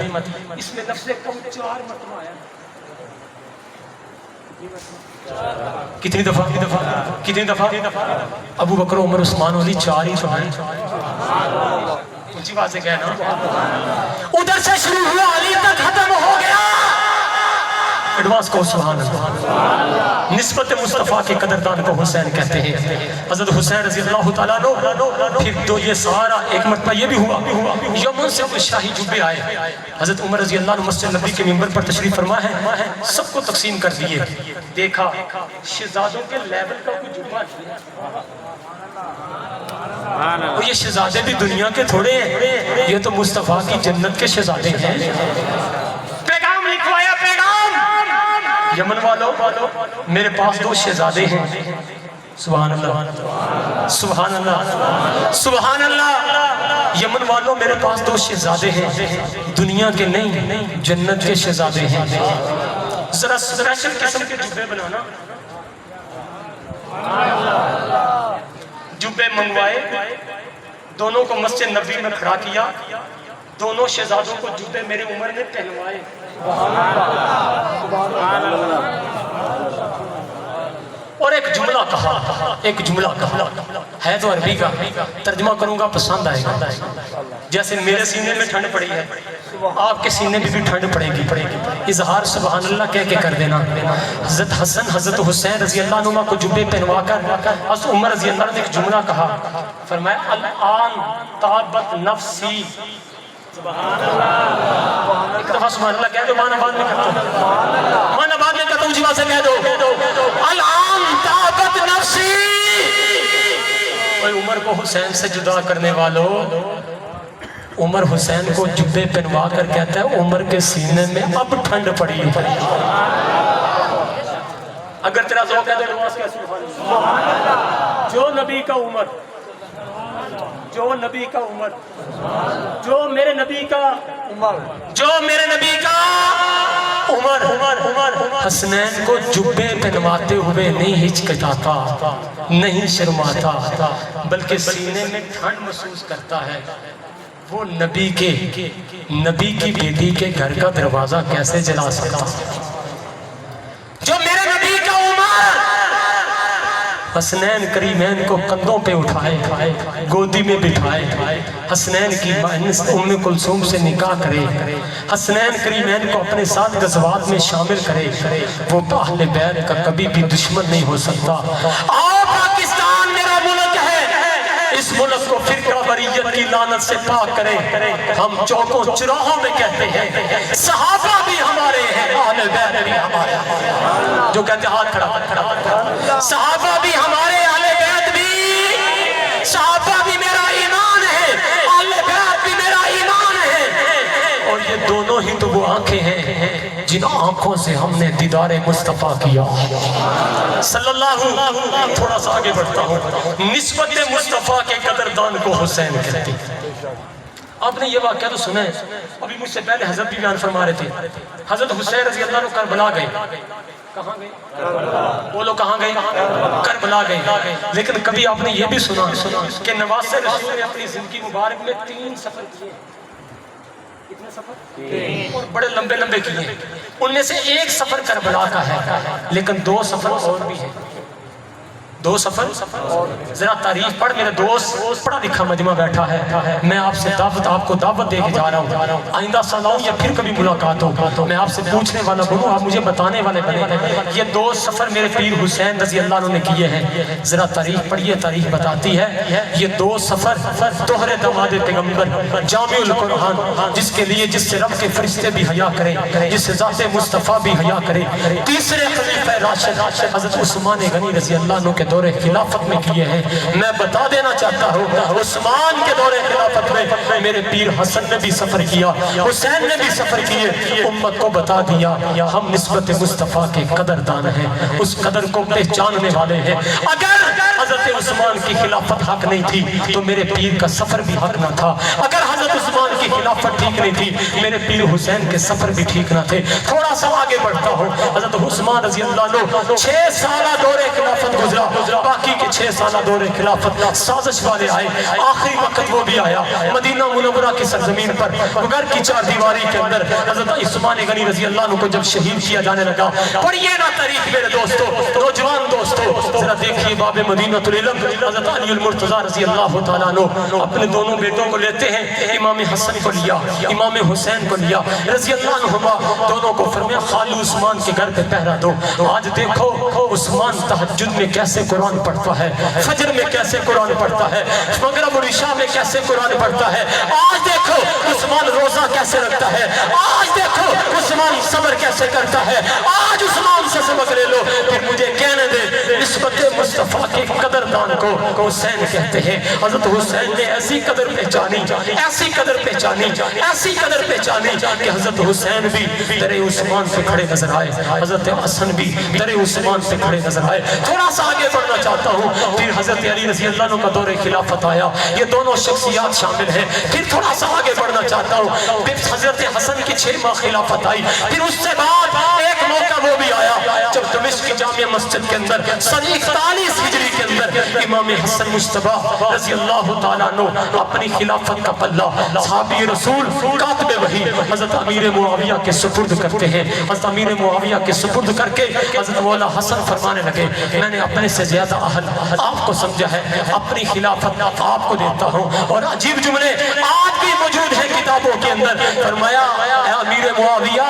Speaker 2: اس میں لفظ کم 4 مرتبہ آیا۔ کتنی دفعہ؟ ابو بکر عمر عثمان علی 4 ہی تو ہیں۔ اونچی بات سے کہنا، ادھر سے شروع ہوا علی تک ختم ہو گیا۔ ایڈوانس کو سبحان اللہ۔ نسبت مصطفیٰ کے قدردان کو حسین کہتے ہیں۔ حضرت حسین رضی اللہ تعالیٰ عنہ، پھر تو یہ سارا ایک مرتبہ یہ بھی ہوا، یمن سے وہ شاہی جبے آئے، حضرت عمر رضی اللہ عنہ مسجد نبی کے منبر پر تشریف فرما ہے، سب کو تقسیم کر دیے، دیکھا شہزادوں کے لیول کا کوئی جبہ نہیں، اور یہ شہزادے بھی دنیا کے تھوڑے ہیں، یہ تو مصطفیٰ کی جنت کے شہزادے ہیں۔ پیغام لکھوایا، پیغام یمن والوں میرے پاس 2 شہزادے ہیں، سبحان اللہ سبحان اللہ سبحان اللہ، یمن والوں میرے پاس 2 شہزادے ہیں، دنیا کے نہیں جنت کے شہزادے ہیں، ذرا اسپیشل قسم کے جبے بنانا۔ جبے منگوائے، دونوں کو مسجد نبی میں کھڑا کیا، دونوں شہزادوں کو جبے میرے عمر نے پہنوائے۔ اور ایک جملہ کہا ہے تو عربی کا، ترجمہ کروں گا پسند آئے گا۔ جیسے میرے سینے میں ٹھنڈ پڑی ہے، آپ کے سینے میں بھی ٹھنڈ پڑے گی۔ اظہار سبحان اللہ کہہ کے کر دینا۔ حضرت حسن حضرت حسین رضی اللہ عنہ کو جبے پہنوا کر حضرت عمر رضی اللہ عنہ نے ایک جملہ کہا، فرمایا الان طابت نفسی، سبحان اللہ۔ ایک دفعہ سبحان اللہ کہہ دو، معنی بعد میں کہتا ہوں، معنی بعد میں کہتا ہوں، جی بات سے کہہ دو، الان طابت نفسی۔ عمر کو حسین سے جدا کرنے والوں، عمر حسین کو جبے پہنوا کر کہتا ہے عمر کے سینے میں اب ٹھنڈ پڑی ہے۔ اگر تیرا ذوق ہے تو نماز کا سبحان اللہ۔ جو نبی کا عمر، جو نبی کا عمر، جو میرے نبی کا عمر، جو میرے نبی کا عمر حسنین کو جبے پہنواتے ہوئے نہیں ہچکچاتا، نہیں شرماتا، بلکہ سینے میں ٹھنڈ محسوس کرتا ہے۔ وہ نبی کی بیٹی کے گھر کا دروازہ کیسے جلا سکتا؟ جو میرے نبی کا عمر حسنین کریمین کو کندھوں پہ اٹھائے، گودی میں بٹھائے، حسنین کی ام کلثوم سے نکاح کرے، حسنین کریمین کو اپنے ساتھ غزوات میں شامل کرے، وہ اہل بیت کا کبھی بھی دشمن نہیں ہو سکتا۔ آؤ پاکستان میرا ملک ہے، اس ملک کو فرقہ واریت کی لعنت سے پاک کرے۔ ہم چوکوں چراہوں میں کہتے ہیں صحابہ بھی ہمارے ہیں، اہل بیت بھی ہمارے ہیں۔ جو کہتے ہیں ہاتھ کھڑا، صحابہ بھی ہمارے، اہل بیت بھی، صحابہ بھی میرا ایمان ہے، اہل بیت بھی میرا ایمان ہے۔ اور یہ دونوں ہی تو وہ آنکھیں ہیں جن آنکھوں سے ہم نے دیدار مصطفیٰ کیا صلی اللہ۔ تھوڑا سا آگے بڑھتا ہوں، نسبت مصطفیٰ کے قدردان کو حسین کہتے ہیں۔ آپ نے یہ واقعہ تو سنا ہے، ابھی مجھ سے پہلے حضرت بھی بیان فرما رہے تھے، حضرت حسین رضی اللہ عنہ کربلا گئے۔ کہاں گئے؟ بولو کہاں گئے؟ کربلا گئے۔ لیکن کبھی آپ نے یہ بھی سنا کہ نواسہ رسول نے اپنی زندگی مبارک میں 3 سفر کیے۔ کتنے سفر؟ اور بڑے لمبے لمبے کیے۔ ان میں سے ایک سفر کربلا کا ہے، لیکن 2 سفر اور بھی ہیں۔ 2 سفر، ذرا تعریف پڑھ، میرے دوست پڑھا لکھا مجمع بیٹھا ہے، میں آپ سے آپ کو دعوت دے کے جا رہا ہوں، آئندہ سال آؤں یا پھر کبھی ملاقات ہو، میں آپ سے پوچھنے والا بنوں، آپ مجھے بتانے والے بنے۔ یہ 2 سفر میرے پیر حسین رضی اللہ عنہ نے کیے ہیں، ذرا تاریخ پڑھیے، تاریخ بتاتی ہے یہ 2 سفر طاہر داماد پیغمبر جامع القرآن، جس کے لیے جس سے رب کے فرشتے بھی حیا کریں، جس سے ذات مصطفیٰ بھی حیا کرے، تیسرے خلیفہ راشد حضرت عثمان غنی رضی اللہ عنہ کے دور خلافت میں کیے ہیں۔ میں بتا دینا چاہتا ہوں عثمان کے دور خلافت میں میرے پیر حسن نے بھی سفر کیا، حسین نے بھی سفر کیے، امت کو بتا دیا ہم نسبت مصطفیٰ کے قدردان ہیں، اس قدر کو پہچاننے والے ہیں۔ اگر حضرت عثمان کی خلافت حق نہیں تھی تو میرے پیر کا سفر بھی حق نہ تھا، اگر حضرت عثمان کی خلافت ٹھیک نہیں تھی میرے پیر حسین کے سفر بھی ٹھیک نہ تھے۔ تھوڑا سا آگے بڑھتا ہوں، حضرت عثمان رضی اللہ عنہ 6 سالہ دور خلافت گزرا، باقی کے 6 سالہ دور خلافت سازش والے آئے، آخری وقت وہ بھی آیا مدینہ منورہ کی سرزمین پر گھر کی 4 دیواری کے اندر حضرت عثمان غنی رضی اللہ عنہ کو جب شہید کیا جانے لگا۔ پڑھیے نا تاریخ میرے دوستو، نوجوان دوستو، ذرا دیکھیے باب مدینہ العلم حضرت علی المرتضیٰ رضی اللہ تعالیٰ عنہ اپنے دونوں بیٹوں کو لیتے ہیں، امام حسن کو لیا، امام حسین کو لیا رضی اللہ عنہما، دونوں کو فرمایا خالو عثمان کے گھر پہ پہرا دو۔ آج دیکھو عثمان تہجد میں کیسے قرآن پڑھتا ہے، فجر میں کیسے قرآن پڑھتا ہے، مغرب اور عشاء میں کیسے قرآن پڑھتا ہے۔ آج دیکھو عثمان روزہ کیسے رکھتا ہے، آج دیکھو عثمان صبر کیسے کرتا ہے۔ آج عثمان سے سبق لے لو، پھر مجھے کہنے دے نسبت مصطفیٰ کے قدردان کو حسین کہتے ہیں۔ حضرت حسین نے ایسی قدر پہچانی، ایسی قدر پہچانی، ایسی قدر پہچانی کہ حضرت حسین بھی در عثمان پہ کھڑے نظر آئے، حضرت حسن بھی در عثمان پہ کھڑے نظر آئے۔ تھوڑا سا آگے بڑھنا چاہتا ہوں، پھر حضرت علی رضی اللہ عنہ کا دور خلافت آیا، یہ دونوں شخصیات شامل ہیں۔ پھر تھوڑا سا آگے بڑھنا چاہتا ہوں، پھر حضرت حسن کی 6 ماہ خلافت آئی، پھر اس سے بعد ایک موقع وہ بھی آیا جب دمشق کی جامع مسجد کے اندر سن 41 ہجری کے اندر امام حسن مجتبیٰ رضی اللہ تعالیٰ عنہ اپنی خلافت کا پلہ صحابی رسول کاتب وحی حضرت امیر معاویہ کے سپرد کرتے ہیں۔ حضرت امیر معاویہ کے سپرد کر کے حضرت مولا حسن فرمانے لگے میں نے اپنے سے زیادہ اہل آپ کو سمجھا ہے، اپنی خلافت آپ کو دیتا ہوں۔ اور عجیب جملے آج بھی موجود ہیں کتابوں کے اندر، فرمایا اے امیر معاویہ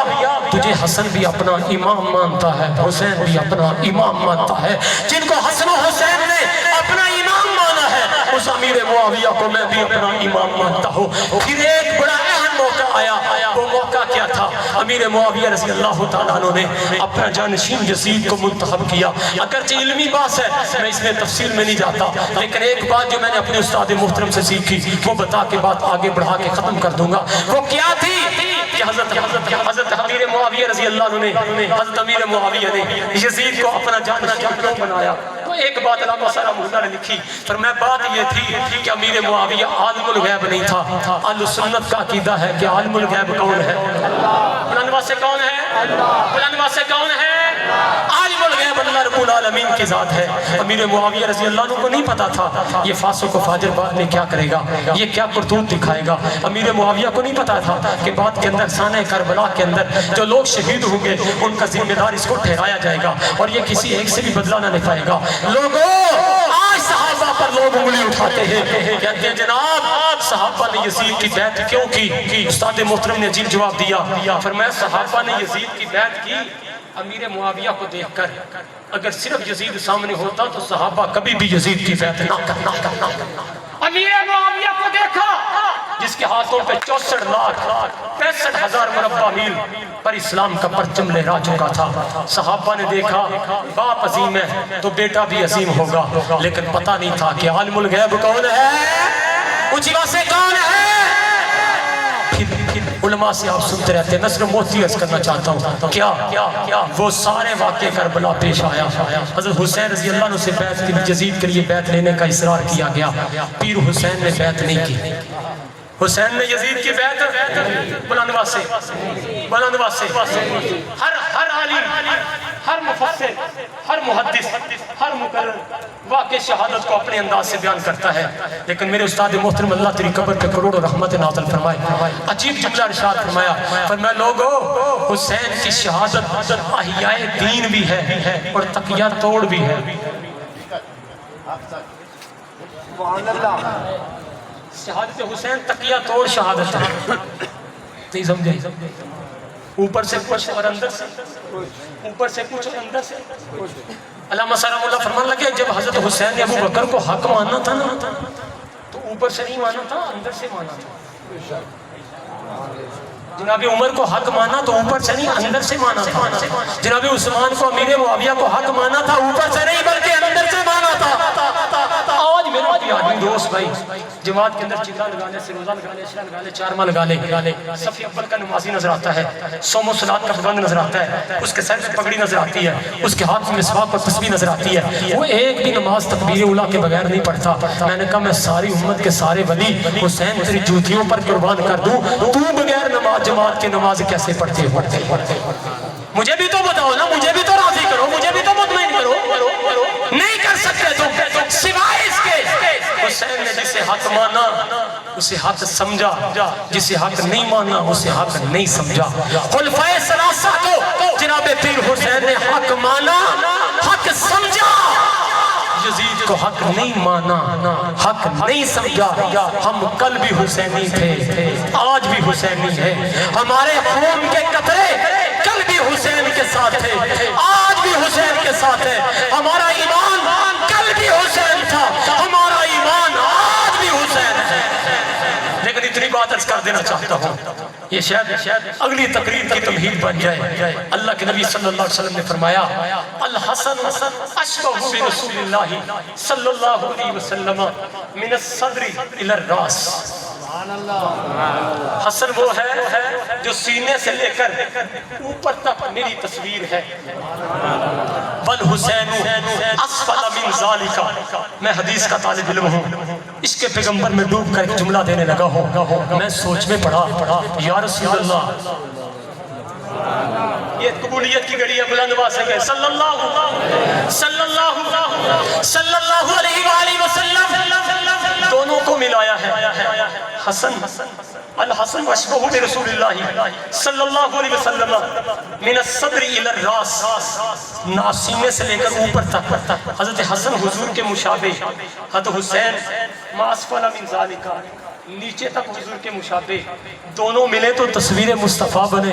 Speaker 2: تجھے حسن بھی اپنا امام مانتا ہے، حسین بھی اپنا امام مانتا ہے۔ جن کو حسن و حسین نے اپنا امام مانا ہے اس امیر معاویہ کو میں بھی اپنا امام مانتا ہوں۔ پھر ایک بڑا اہم موقع آیا، وہ موقع کیا تھا؟ امیر معاویہ رضی اللہ تعالیٰ عنہ نے اپنا جانشین یزید کو منتخب کیا۔ اگرچہ علمی بات ہے میں اس میں تفصیل میں نہیں جاتا، لیکن ایک بات جو میں نے اپنے استاد محترم سے سیکھی وہ بتا کے بات آگے بڑھا کے ختم کر دوں گا۔ وہ کیا تھی کہ حضرت امیر معاویہ رضی اللہ عنہ نے حضرت امیر معاویہ نے یزید کو اپنا جانشین بنایا۔ تو ایک بات علامہ سارا محلہ نے لکھی، فرمایا بات یہ تھی کہ امیر معاویہ عالم الغیب نہیں تھا۔ اہل سنت کا عقیدہ ہے کہ عالم الغیب کون ہے؟ بلندوا سے کون ہے؟ بلندوا سے کون ہے؟ عالم الغیب اللہ رب العالمین کی ذات ہے۔ امیر معاویہ رضی اللہ عنہ کو نہیں پتا تھا یہ فاسق و فاجر بعد میں کیا کرے گا، یہ کیا کرتوت دکھائے گا۔ امیر معاویہ کو نہیں پتا تھا کہ بعد کے اندر سانہ کربلا کے اندر جو لوگ شہید ہوں گے ان کا ذمہ دار اس کو ٹھہرایا جائے گا اور یہ کسی ایک سے بھی بدلہ نہ پائے گا۔ لوگوں آج صحابہ پر لوگ انگلی اٹھاتے ہیں، کہتے ہیں جناب صحابہ نے یزید کی بیعت کیوں کی؟ استاد محترم نے عجیب جواب دیا، فرمایا صحابہ نے یزید کی بیعت کی امیر معاویہ کو دیکھ کر، اگر صرف یزید سامنے ہوتا تو صحابہ کبھی بھی یزید کی بیعت نہ کرنا۔ امیر معاویہ کو دیکھا جس کے ہاتھوں پہ 64,65,000 مربع میل پر اسلام کا پرچم لہرا چکا تھا۔ صحابہ نے دیکھا باپ عظیم ہے تو بیٹا بھی عظیم ہوگا، لیکن پتہ نہیں تھا کہ عالم الغیب کون ہے، اونچی بات سے کون ہے۔ علماء سے آپ سنتے رہتے ہیں، نصر موتی عرض کرنا چاہتا ہوں کیا وہ سارے واقعے کربلا پیش آیا۔ حضرت حسین رضی اللہ عنہ سے بیعت کی، یزید کے لیے بیعت لینے کا اصرار کیا گیا، پیر حسین نے بیعت نہیں کی۔ حسین نے یزید کی بیعت بلندوا سے ہر عالم، ہر مفسر، ہر محدث، ہر مقرر واقع شہادت کو اپنے انداز سے بیان کرتا ہے، لیکن میرے استاد محترم اللہ تیری قبر پہ کروڑوں رحمت نازل فرمائے۔ عجیب جملہ ارشاد فرمایا، فرمایا لوگوں حسین کی شہادت احیاء دین بھی ہے اور تقیہ توڑ بھی ہے۔ شہادت حسین تقیہ توڑ شہادت ہے، نہیں سمجھے؟ اوپر سے کچھ اور اندر سے، اوپر سے کچھ اور اندر سے۔ علامہ سلام اللہ فرمان لگے جب حضرت حسین نے ابو بکر کو حق ماننا تھا نا تو اوپر سے نہیں مانا تھا، اندر سے مانا تھا۔ جناب عمر کو حق مانا تو اوپر سے نہیں اندر سے مانا تھا۔ جناب عثمان کو امیر معاویہ کو حق مانا تھا اوپر سے نہیں بلکہ اندر سے مانا تھا. آج میرا بھی آدمی دوست بھائی جماعت کے اندر چکا لگا لے, سروزہ لگا لے, اشرا لگا لے, چارما لگا لے, صف اول کا نمازی نظر آتا ہے, صوم و صلات کا پابند نظر آتا ہے, اس کے سر پہ پگڑی نظر آتی ہے, اس کے ہاتھ میں مسواک اور تسبیح نظر آتی ہے, وہ ایک بھی نماز تکبیر اولیٰ کے بغیر نہیں پڑھتا. میں نے کہا میں ساری امت کے سارے ولی حسین تیری جوتیوں پر قربان کر دوں, تو بغیر نماز جماعت کی نماز کیسے پڑھتے مجھے بھی تو بتاؤ نا, مجھے بھی تو راضی کرو, مجھے بھی تو مطمئن کرو. نہیں کر سکتے تو سوائے اس کے حسین نے جسے حق مانا اسے حق سمجھا, جسے حق نہیں مانا اسے حق نہیں سمجھا. خلفائے ثلاثہ کو جناب پیر حسین نے حق مانا, حق سمجھا, یزید کو حق نہیں مانا, حق نہیں سمجھا. ہم کل بھی حسینی تھے, آج بھی حسینی ہے. ہمارے خون کے قطرے کل بھی حسین کے ساتھ تھے, آج بھی حسین کے ساتھ ہے. ہمارا ایمان کل بھی حسین تھا, ہمارا ایمان آج بھی حسین ہے. لیکن اتنی بات عرض کر دینا چاہتا ہوں, یہ شاید اگلی تقریر کی تمہید بن جائے. اللہ کے نبی صلی اللہ علیہ وسلم نے فرمایا الحسن اشبہ برسول اللہ صلی اللہ علیہ وسلم من الصدر الى الراس. حسن وہ ہے جو سینے سے لے کر اوپر تک میری تصویر ہے. والحسین اسفل من ذالک. میں حدیث کا طالب علم ہوں, اس کے پیغمبر میں ڈوب کر ایک جملہ دینے لگا ہوں. میں سوچ میں پڑا یا رسول اللہ, یہ قبولیت کی گھڑی ہے, بلند آواز سے کہے صلی اللہ علیہ وآلہ وسلم. دونوں کو ملایا ہے. حسن الحسن واشبہ برسول اللہ صلی اللہ علیہ وسلم من الصدر الى الراس. سینے سے لے کر اوپر تک. حضرت حسن حضور کے مشابہ, حضرت حسین ما اسفل من ذالک, نیچے تک حضور کے مشابہ. دونوں ملے تو تصویر مصطفیٰ بنے.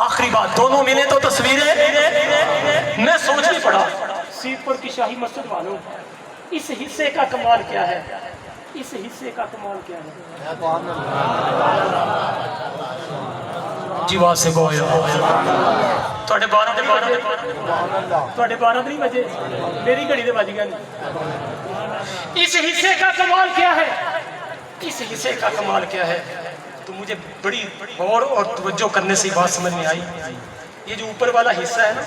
Speaker 2: آخری بات, دونوں ملے تو تصویریں. میں سوچ نہیں پڑا سید پور کی شاہی مسجد والوں, اس حصے کا کمال کیا ہے, اس حصے کا کمال کیا ہے. جی بات سے گویا تھوڑے 12 نہیں بجے, میری گھڑی دے بج گیا نہیں. اس حصے کا کمال کیا ہے, اس حصے کا کمال کیا ہے. تو مجھے بڑی غور اور توجہ کرنے سے بات سمجھ میں آئی. یہ جو اوپر والا حصہ ہے نا,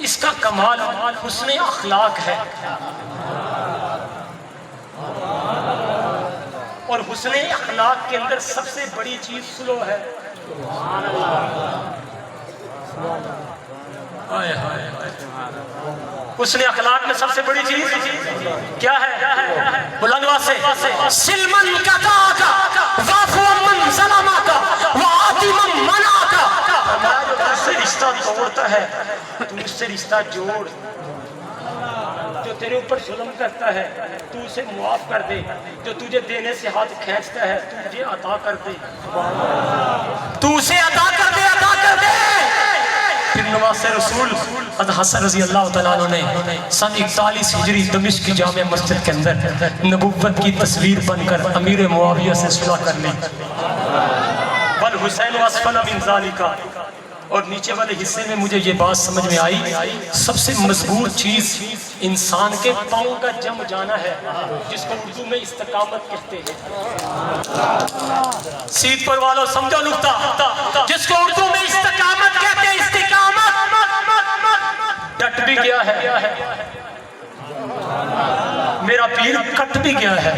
Speaker 2: اس کا کمال حسن اخلاق ہے, اور حسن اخلاق کے اندر سب سے بڑی چیز سلو ہے. حسن اخلاق میں سب سے بڑی چیز کیا ہے؟ بلند آواز سے سلمن کتاکا وعفو من ظلمکا وعاتی من مناکا. جو تجھ سے رشتہ توڑتا ہے تو اس سے رشتہ جوڑ. جو تیرے اوپر ظلم کرتا ہے تو اسے معاف کر دے. جو تجھے دینے سے ہاتھ کھینچتا ہے تجھے عطا کر دے. تو اسے عطا کر دے, عطا کر دے. پھر نواز رسول حضرت حسن رضی اللہ تعالیٰ عنہ نے سن 41 ہجری دمشق کی جامع مسجد کے اندر نبوت کی تصویر بن کر امیر معاویہ سے صلح کر لی. والحسین اسفل من ذالک. اور نیچے والے حصے میں مجھے یہ بات سمجھ میں آئی, سب سے مضبوط چیز انسان کے پاؤں کا جم جانا ہے, جس کو اردو میں استقامت کہتے ہیں. سید پر والوں سمجھو نکتہ, جس کو اردو میں استقامت کہتے ہیں. استقامت ڈٹ بھی گیا ہے, میرا پیر کٹ بھی گیا ہے,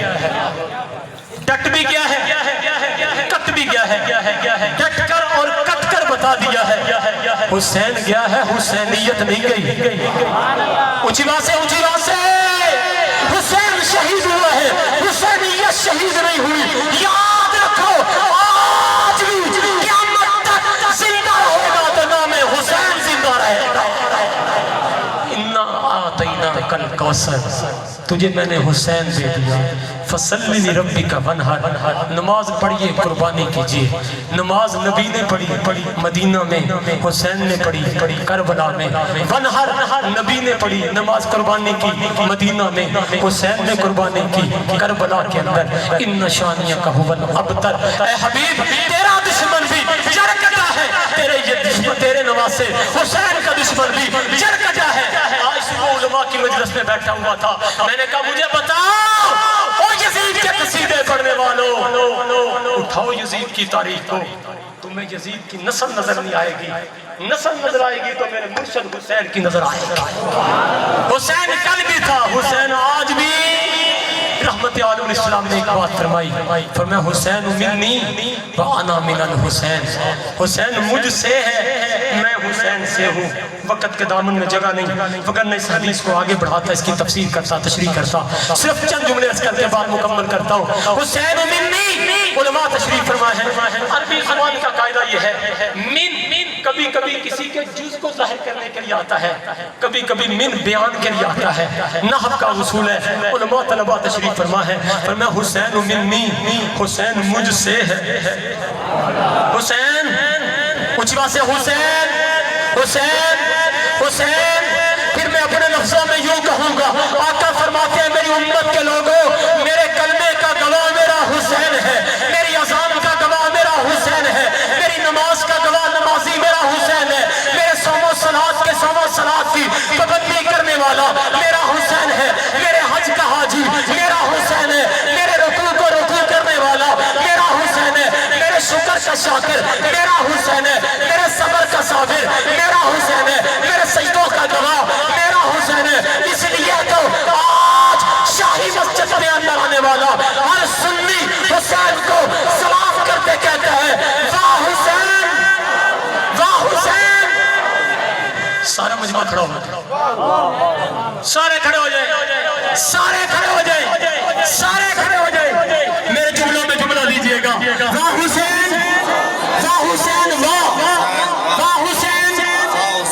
Speaker 2: ڈٹ بھی گیا ہے, کٹ بھی گیا ہے. ڈٹ کر اور کٹ کر بتا دیا ہے حسین گیا ہے, حسینیت نہیں گئی. اونچی بات سے حسین شہید ہوا ہے, حسینیت شہید نہیں ہوئی. یاد رکھو آج بھی قیامت تک زندہ ہوگا تو نام حسین زندہ رہے گا. اِنَّا آتَيْنَاكَ الْكَوْثَرَ, تجھے میں نے حسین دے دیا. فَصَلِّ لِرَبِّكَ وَانْحَرْ, نماز پڑھیے قربانی کیجیے. نماز نبی نے پڑھی مدینہ میں, حسین نے پڑھی کربلا میں. وانحر نبی نے پڑھی نماز قربانی کی مدینہ میں, حسین نے قربانی کی کربلا کے اندر. ان شانیہ کا هو الابتر. اے حبیب تیرا دشمن بھی جرکتا ہے, تیرے نواز سے حسین کا دشمن بھی جرکتا ہے. آج مجلس میں بیٹھا ہوا تھا، میں نے کہا مجھے بتاؤ او یزید کے قصیدے پڑھنے والوں، اٹھاؤ یزید کی تاریخ کو، تمہیں یزید کی نسل نظر نہیں آئے گی، نسل نظر آئے گی تو میرے مرشد حسین کی نظر آئے گی۔ حسین کل بھی تھا، حسین آج بھی۔ رحمت عالم الاسلام نے ایک بات فرمائی، فرمایا حسین منی وانا من الحسین، حسین مجھ سے ہے میں حسین سے ہوں۔ وقت کے دامن میں جگہ نہیں، وگرنہ اس حدیث کو آگے بڑھاتا، اس کی تفسیر کرتا، تشریح کرتا، صرف چند جملے اس کے بعد مکمل کرتا ہوں۔ حسین منی، علماء تشریح فرمائے ہیں عربی زبان کا قاعدہ یہ ہے، من کبھی کبھی کسی کے جز کو ظاہر کرنے کے لیے آتا ہے، کبھی کبھی من بیان کے لیے آتا ہے، نحو کا اصول ہے۔ علماء طلباء تشریف فرما ہے، فرمایا حسین منی، حسین مجھ سے ہے، حسین اونچی بات سے حسین حسین حسین۔ پھر میں اپنے لفظوں میں یوں کہوں گا، آقا فرماتے ہیں میری امت کے لوگوں، میرے کلمے کا گواہ میرا حسین ہے، میری اذان کا گواہ میرا حسین ہے، میری نماز کا گواہ نمازی میرا حسین ہے، میرے صوم و صلات کے صوم و صلات کی پابندی کرنے والا میرا حسین ہے، میرے حج کا حاجی میرا حسین ہے، میرے رکوع کو رکوع کرنے والا میرا حسین ہے، میرے شکر کا شاکر میرا حسین ہے، میرے صبر کا صابر میرا حسین ہے، میرے سجدوں کا گواہ میرا حسین ہے۔ اس لیے تو آج شاہی مسجد میں اندر آنے والا ہر سنی حسین کو سلام کرتے کہتا ہے واہ حسین واہ حسین۔ سارا مجمع کھڑا ہو جائے، سارے کھڑے ہو جائیں، سارے کھڑے ہو جائیں، سارے کھڑے ہو جائیں، میرے جملوں میں جملہ لیجئے گا، واہ حسین واہ حسین واہ واہ حسین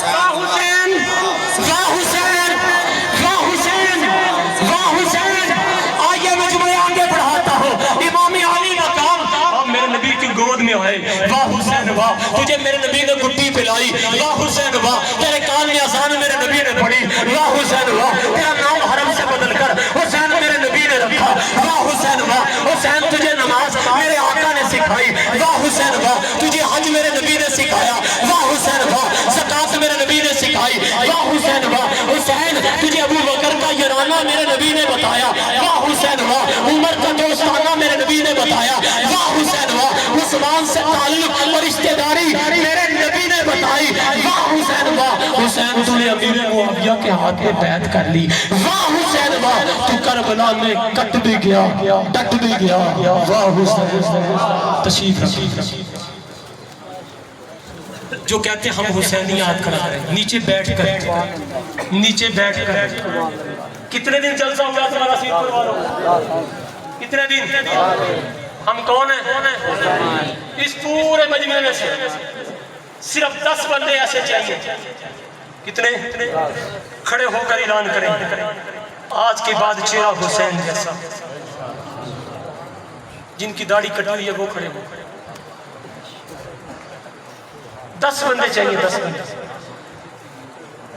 Speaker 2: واہ حسین واہ حسین واہ حسین واہ حسین۔ آئیے میں جملے آگے بڑھاتا ہوں، امام علی مقام اب میرے نبی کی گود میں آئے، واہ حسین واہ، تجھے میرے نبی نے گٹی پلائی، واہ حسین واہ، تیرے کان میں اذان میرے نبی نے پڑھی، واہ حسین واہ، تیرا نام حرم سے بدل کر حسین میرے نبی نے رکھا، واہ حسین واہ، حسین تجھے نماز میرے آقا نے سکھائی، واہ حسین واہ، تجھے حج میرے نبی نے سکھایا، واہ حسین واہ، زکات میرے نبی نے سکھائی، واہ حسین واہ، حسین تجھے ابو بکر کا یارانہ میرے نبی نے بتایا، واہ حسین واہ، عمر کا دوستانہ میرے نبی نے بتایا، واہ حسین واہ، عثمان سے تعلق اور رشتہ داری میرے نبی نے بتائی، واہ حسین واہ، حسین تو نے امیر معاویہ کے ہاتھ میں بیعت کر لی، واہ حسین واہ، تو کربلا میں کٹ بھی گیا ڈٹ بھی گیا، واہ حسین۔ تشریف رکھیں، جو کہتے ہیں ہم حسینیات کھڑا کریں، نیچے بیٹھ کر، نیچے بیٹھ کر، کتنے دن جلسہ ہوا تمہارا سید پر والوں؟ کتنے دن؟ ہم کون ہیں؟ اس پورے مجمع میں سے صرف 10 بندے ایسے چاہیے، کتنے؟ کھڑے ہو کر اعلان کریں آج کے بعد چہرہ حسین جیسا، جن کی داڑھی کٹی ہوئی ہے وہ کھڑے ہو، 10 بندے چاہیے، 10 بندے،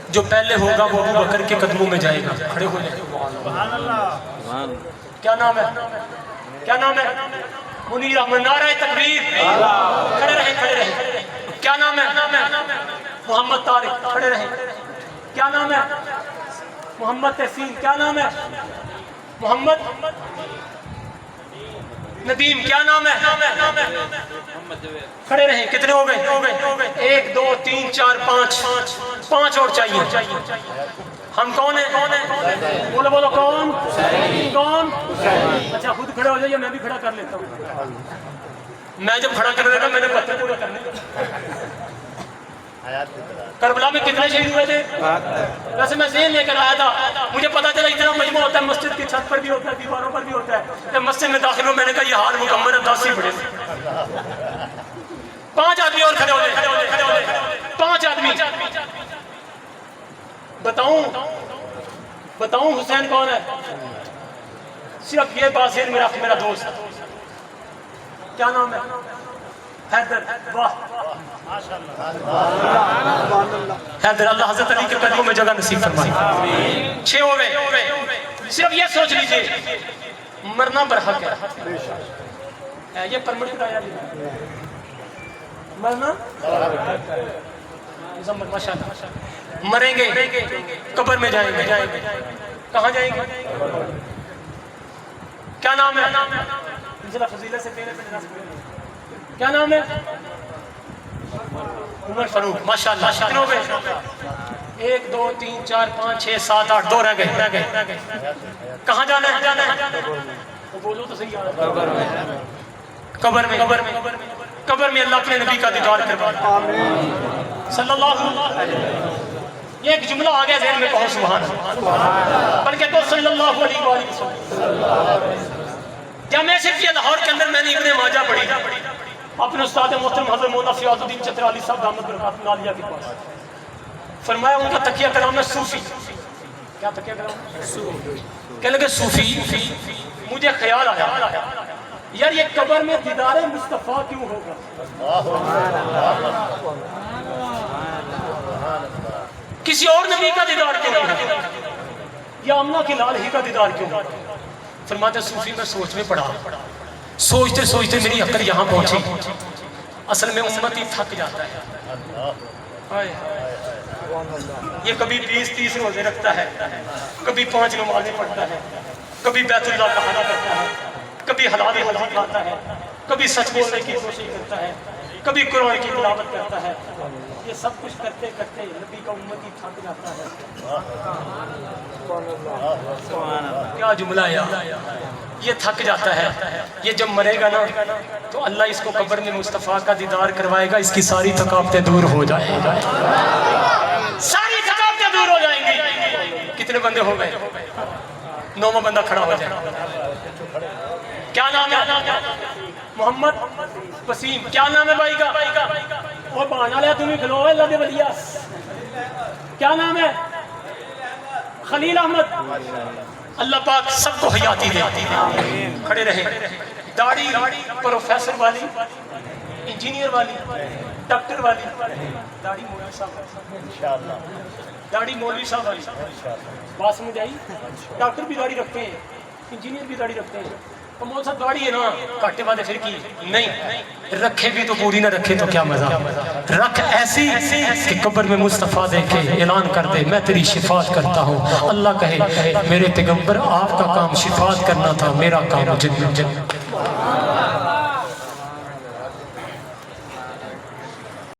Speaker 2: جو پہلے ہوگا وہ ابو بکر کے قدموں میں جائے گا، کھڑے ہو جائے۔ کیا نام ہے؟ کیا نام ہے؟ منیر احمد، نعرہ تکبیر، کھڑے رہیں کھڑے رہیں۔ کیا نام ہے؟ محمد طارق، کھڑے رہیں۔ کیا نام ہے؟ محمد تحسین، کیا نام ہے؟ محمد ندیم، کیا نام ہے؟ کھڑے رہیں، کتنے ہو گئے؟ 1 2 3 4 5 اور چاہیے۔ ہم کون ہیں؟ بولو بولو، کون؟ کون؟ اچھا خود کھڑے ہو جائیے، میں بھی کھڑا کر لیتا ہوں۔ میں جب کھڑا کر لیتا میں نے پتہ پورا کرنے۔ کربلا میں کتنے شہید ہوئے تھے؟ ویسے میں ذہن لے کر آیا تھا، مجھے پتا چلا اتنا مجمع ہوتا ہے، مسجد کی چھت پر بھی ہوتا ہے، دیواروں پر بھی ہوتا ہے۔ جب مسجد میں داخل ہوں میں نے کہا یہ حال مکمل ہے، 10 ہی بڑے تھے۔ 5 آدمی اور کھڑے ہو جائے، 5 آدمی۔ بتاؤں حسین کون ہے؟ صرف یہ بازیر میرا دوست، کیا نام ہے؟ حیدر، واہ حیدر، اللہ حضرت علی کے قدموں میں جگہ نصیب فرمائے۔ 6 ہو گئے، صرف یہ سوچ لیجئے مرنا برحق ہے، یہ پرمٹ کرایا مرنا ماشاءاللہ۔ مریں گے قبر میں جائیں گے. کہاں جائیں گے؟ کیا نام ہے؟ فضیلت سے پہلے کیا نام ہے؟ عمر فاروق. ماشاءاللہ. کتنے ہو گئے؟ 1 2 3 4 5 6 7 8 2 رہ گئے. کہاں جانا ہے؟ بولو تو صحیح. قبر میں. قبر میں اللہ اپنے نبی کا دیدار کروانا. صلی اللہ علیہ وسلم. یہ ایک جملہ آ گیا ذہن میں، کہو سبحان اللہ. بلکہ تو صلی اللہ علیہ وسلم. جامعہ صفیہ لاہور کے اندر میں نے ابن ماجہ پڑھی اپنے استاد محترم حضرت مولانا فیاض الدین چترالی صاحب دامت برکاتہ العالیہ کے پاس. فرمایا ان کا تکیہ کلام ہے صوفی. کیا تکیہ کلام؟ صوفی. کہنے لگے صوفی. مجھے خیال آیا یار یہ قبر میں دیدار مصطفیٰ کیوں ہوگا؟ کسی اور نبی کا دیدار کیوں ہوگا؟ یا آمنہ کے لال ہی کا دیدار کیوں ہوگا؟ فرماتے صوفی میں سوچ میں پڑا. سوچتے سوچتے میری عقل یہاں پہنچی. اصل میں امتی تھک جاتا ہے. یہ کبھی 20-30 روزے رکھتا ہے، کبھی 5 نمازیں پڑھتا ہے، کبھی بیت اللہ کا حرام کرتا ہے، کبھی حلال حلال کھاتا ہے، کبھی سچ بولنے کی کوشش کرتا ہے، کبھی قرآن کی تلاوت کرتا ہے. یہ سب کچھ کرتے کرتے نبی کا امتی تھک جاتا ہے. کیا جملہ ہے یہ تھک جاتا ہے. یہ جب مرے گا نا تو اللہ اس کو قبر میں مصطفیٰ کا دیدار کروائے گا. اس کی ساری تھکاوٹیں دور ہو جائیں گی. ساری تھکاوٹیں دور ہو جائیں گی. کتنے بندے ہو گئے؟ 9واں بندہ کھڑا ہو جائے. کیا نام ہے؟ محمد وسیم. کیا نام ہے بھائی کا؟ وہ بہانا لیا تمہیں کھلو ہے اللہ دے ولیہ. کیا نام ہے؟ خلیل احمد. اللہ پاک سب کو حیاتی دے. کھڑے رہے. داڑھی پروفیسر والی، انجینئر والی، ڈاکٹر والی. داڑھی مولوی صاحب انشاءاللہ. داڑھی مولوی صاحب والی. بات سمجھ آئی؟ ڈاکٹر بھی داڑھی رکھتے ہیں، انجینئر بھی داڑھی رکھتے ہیں. تو مول صاحب داڑھی ہے نا کاٹے والے پھر کی نہیں رکھے بھی تو پوری نہ رکھے تو کیا مزہ. رکھ ایسی کہ قبر میں مصطفیٰ دیکھے اعلان کر دے میں تیری شفاعت کرتا ہوں. اللہ کہے میرے پیغمبر آپ کا کام شفاعت کرنا تھا، میرا کام جنت.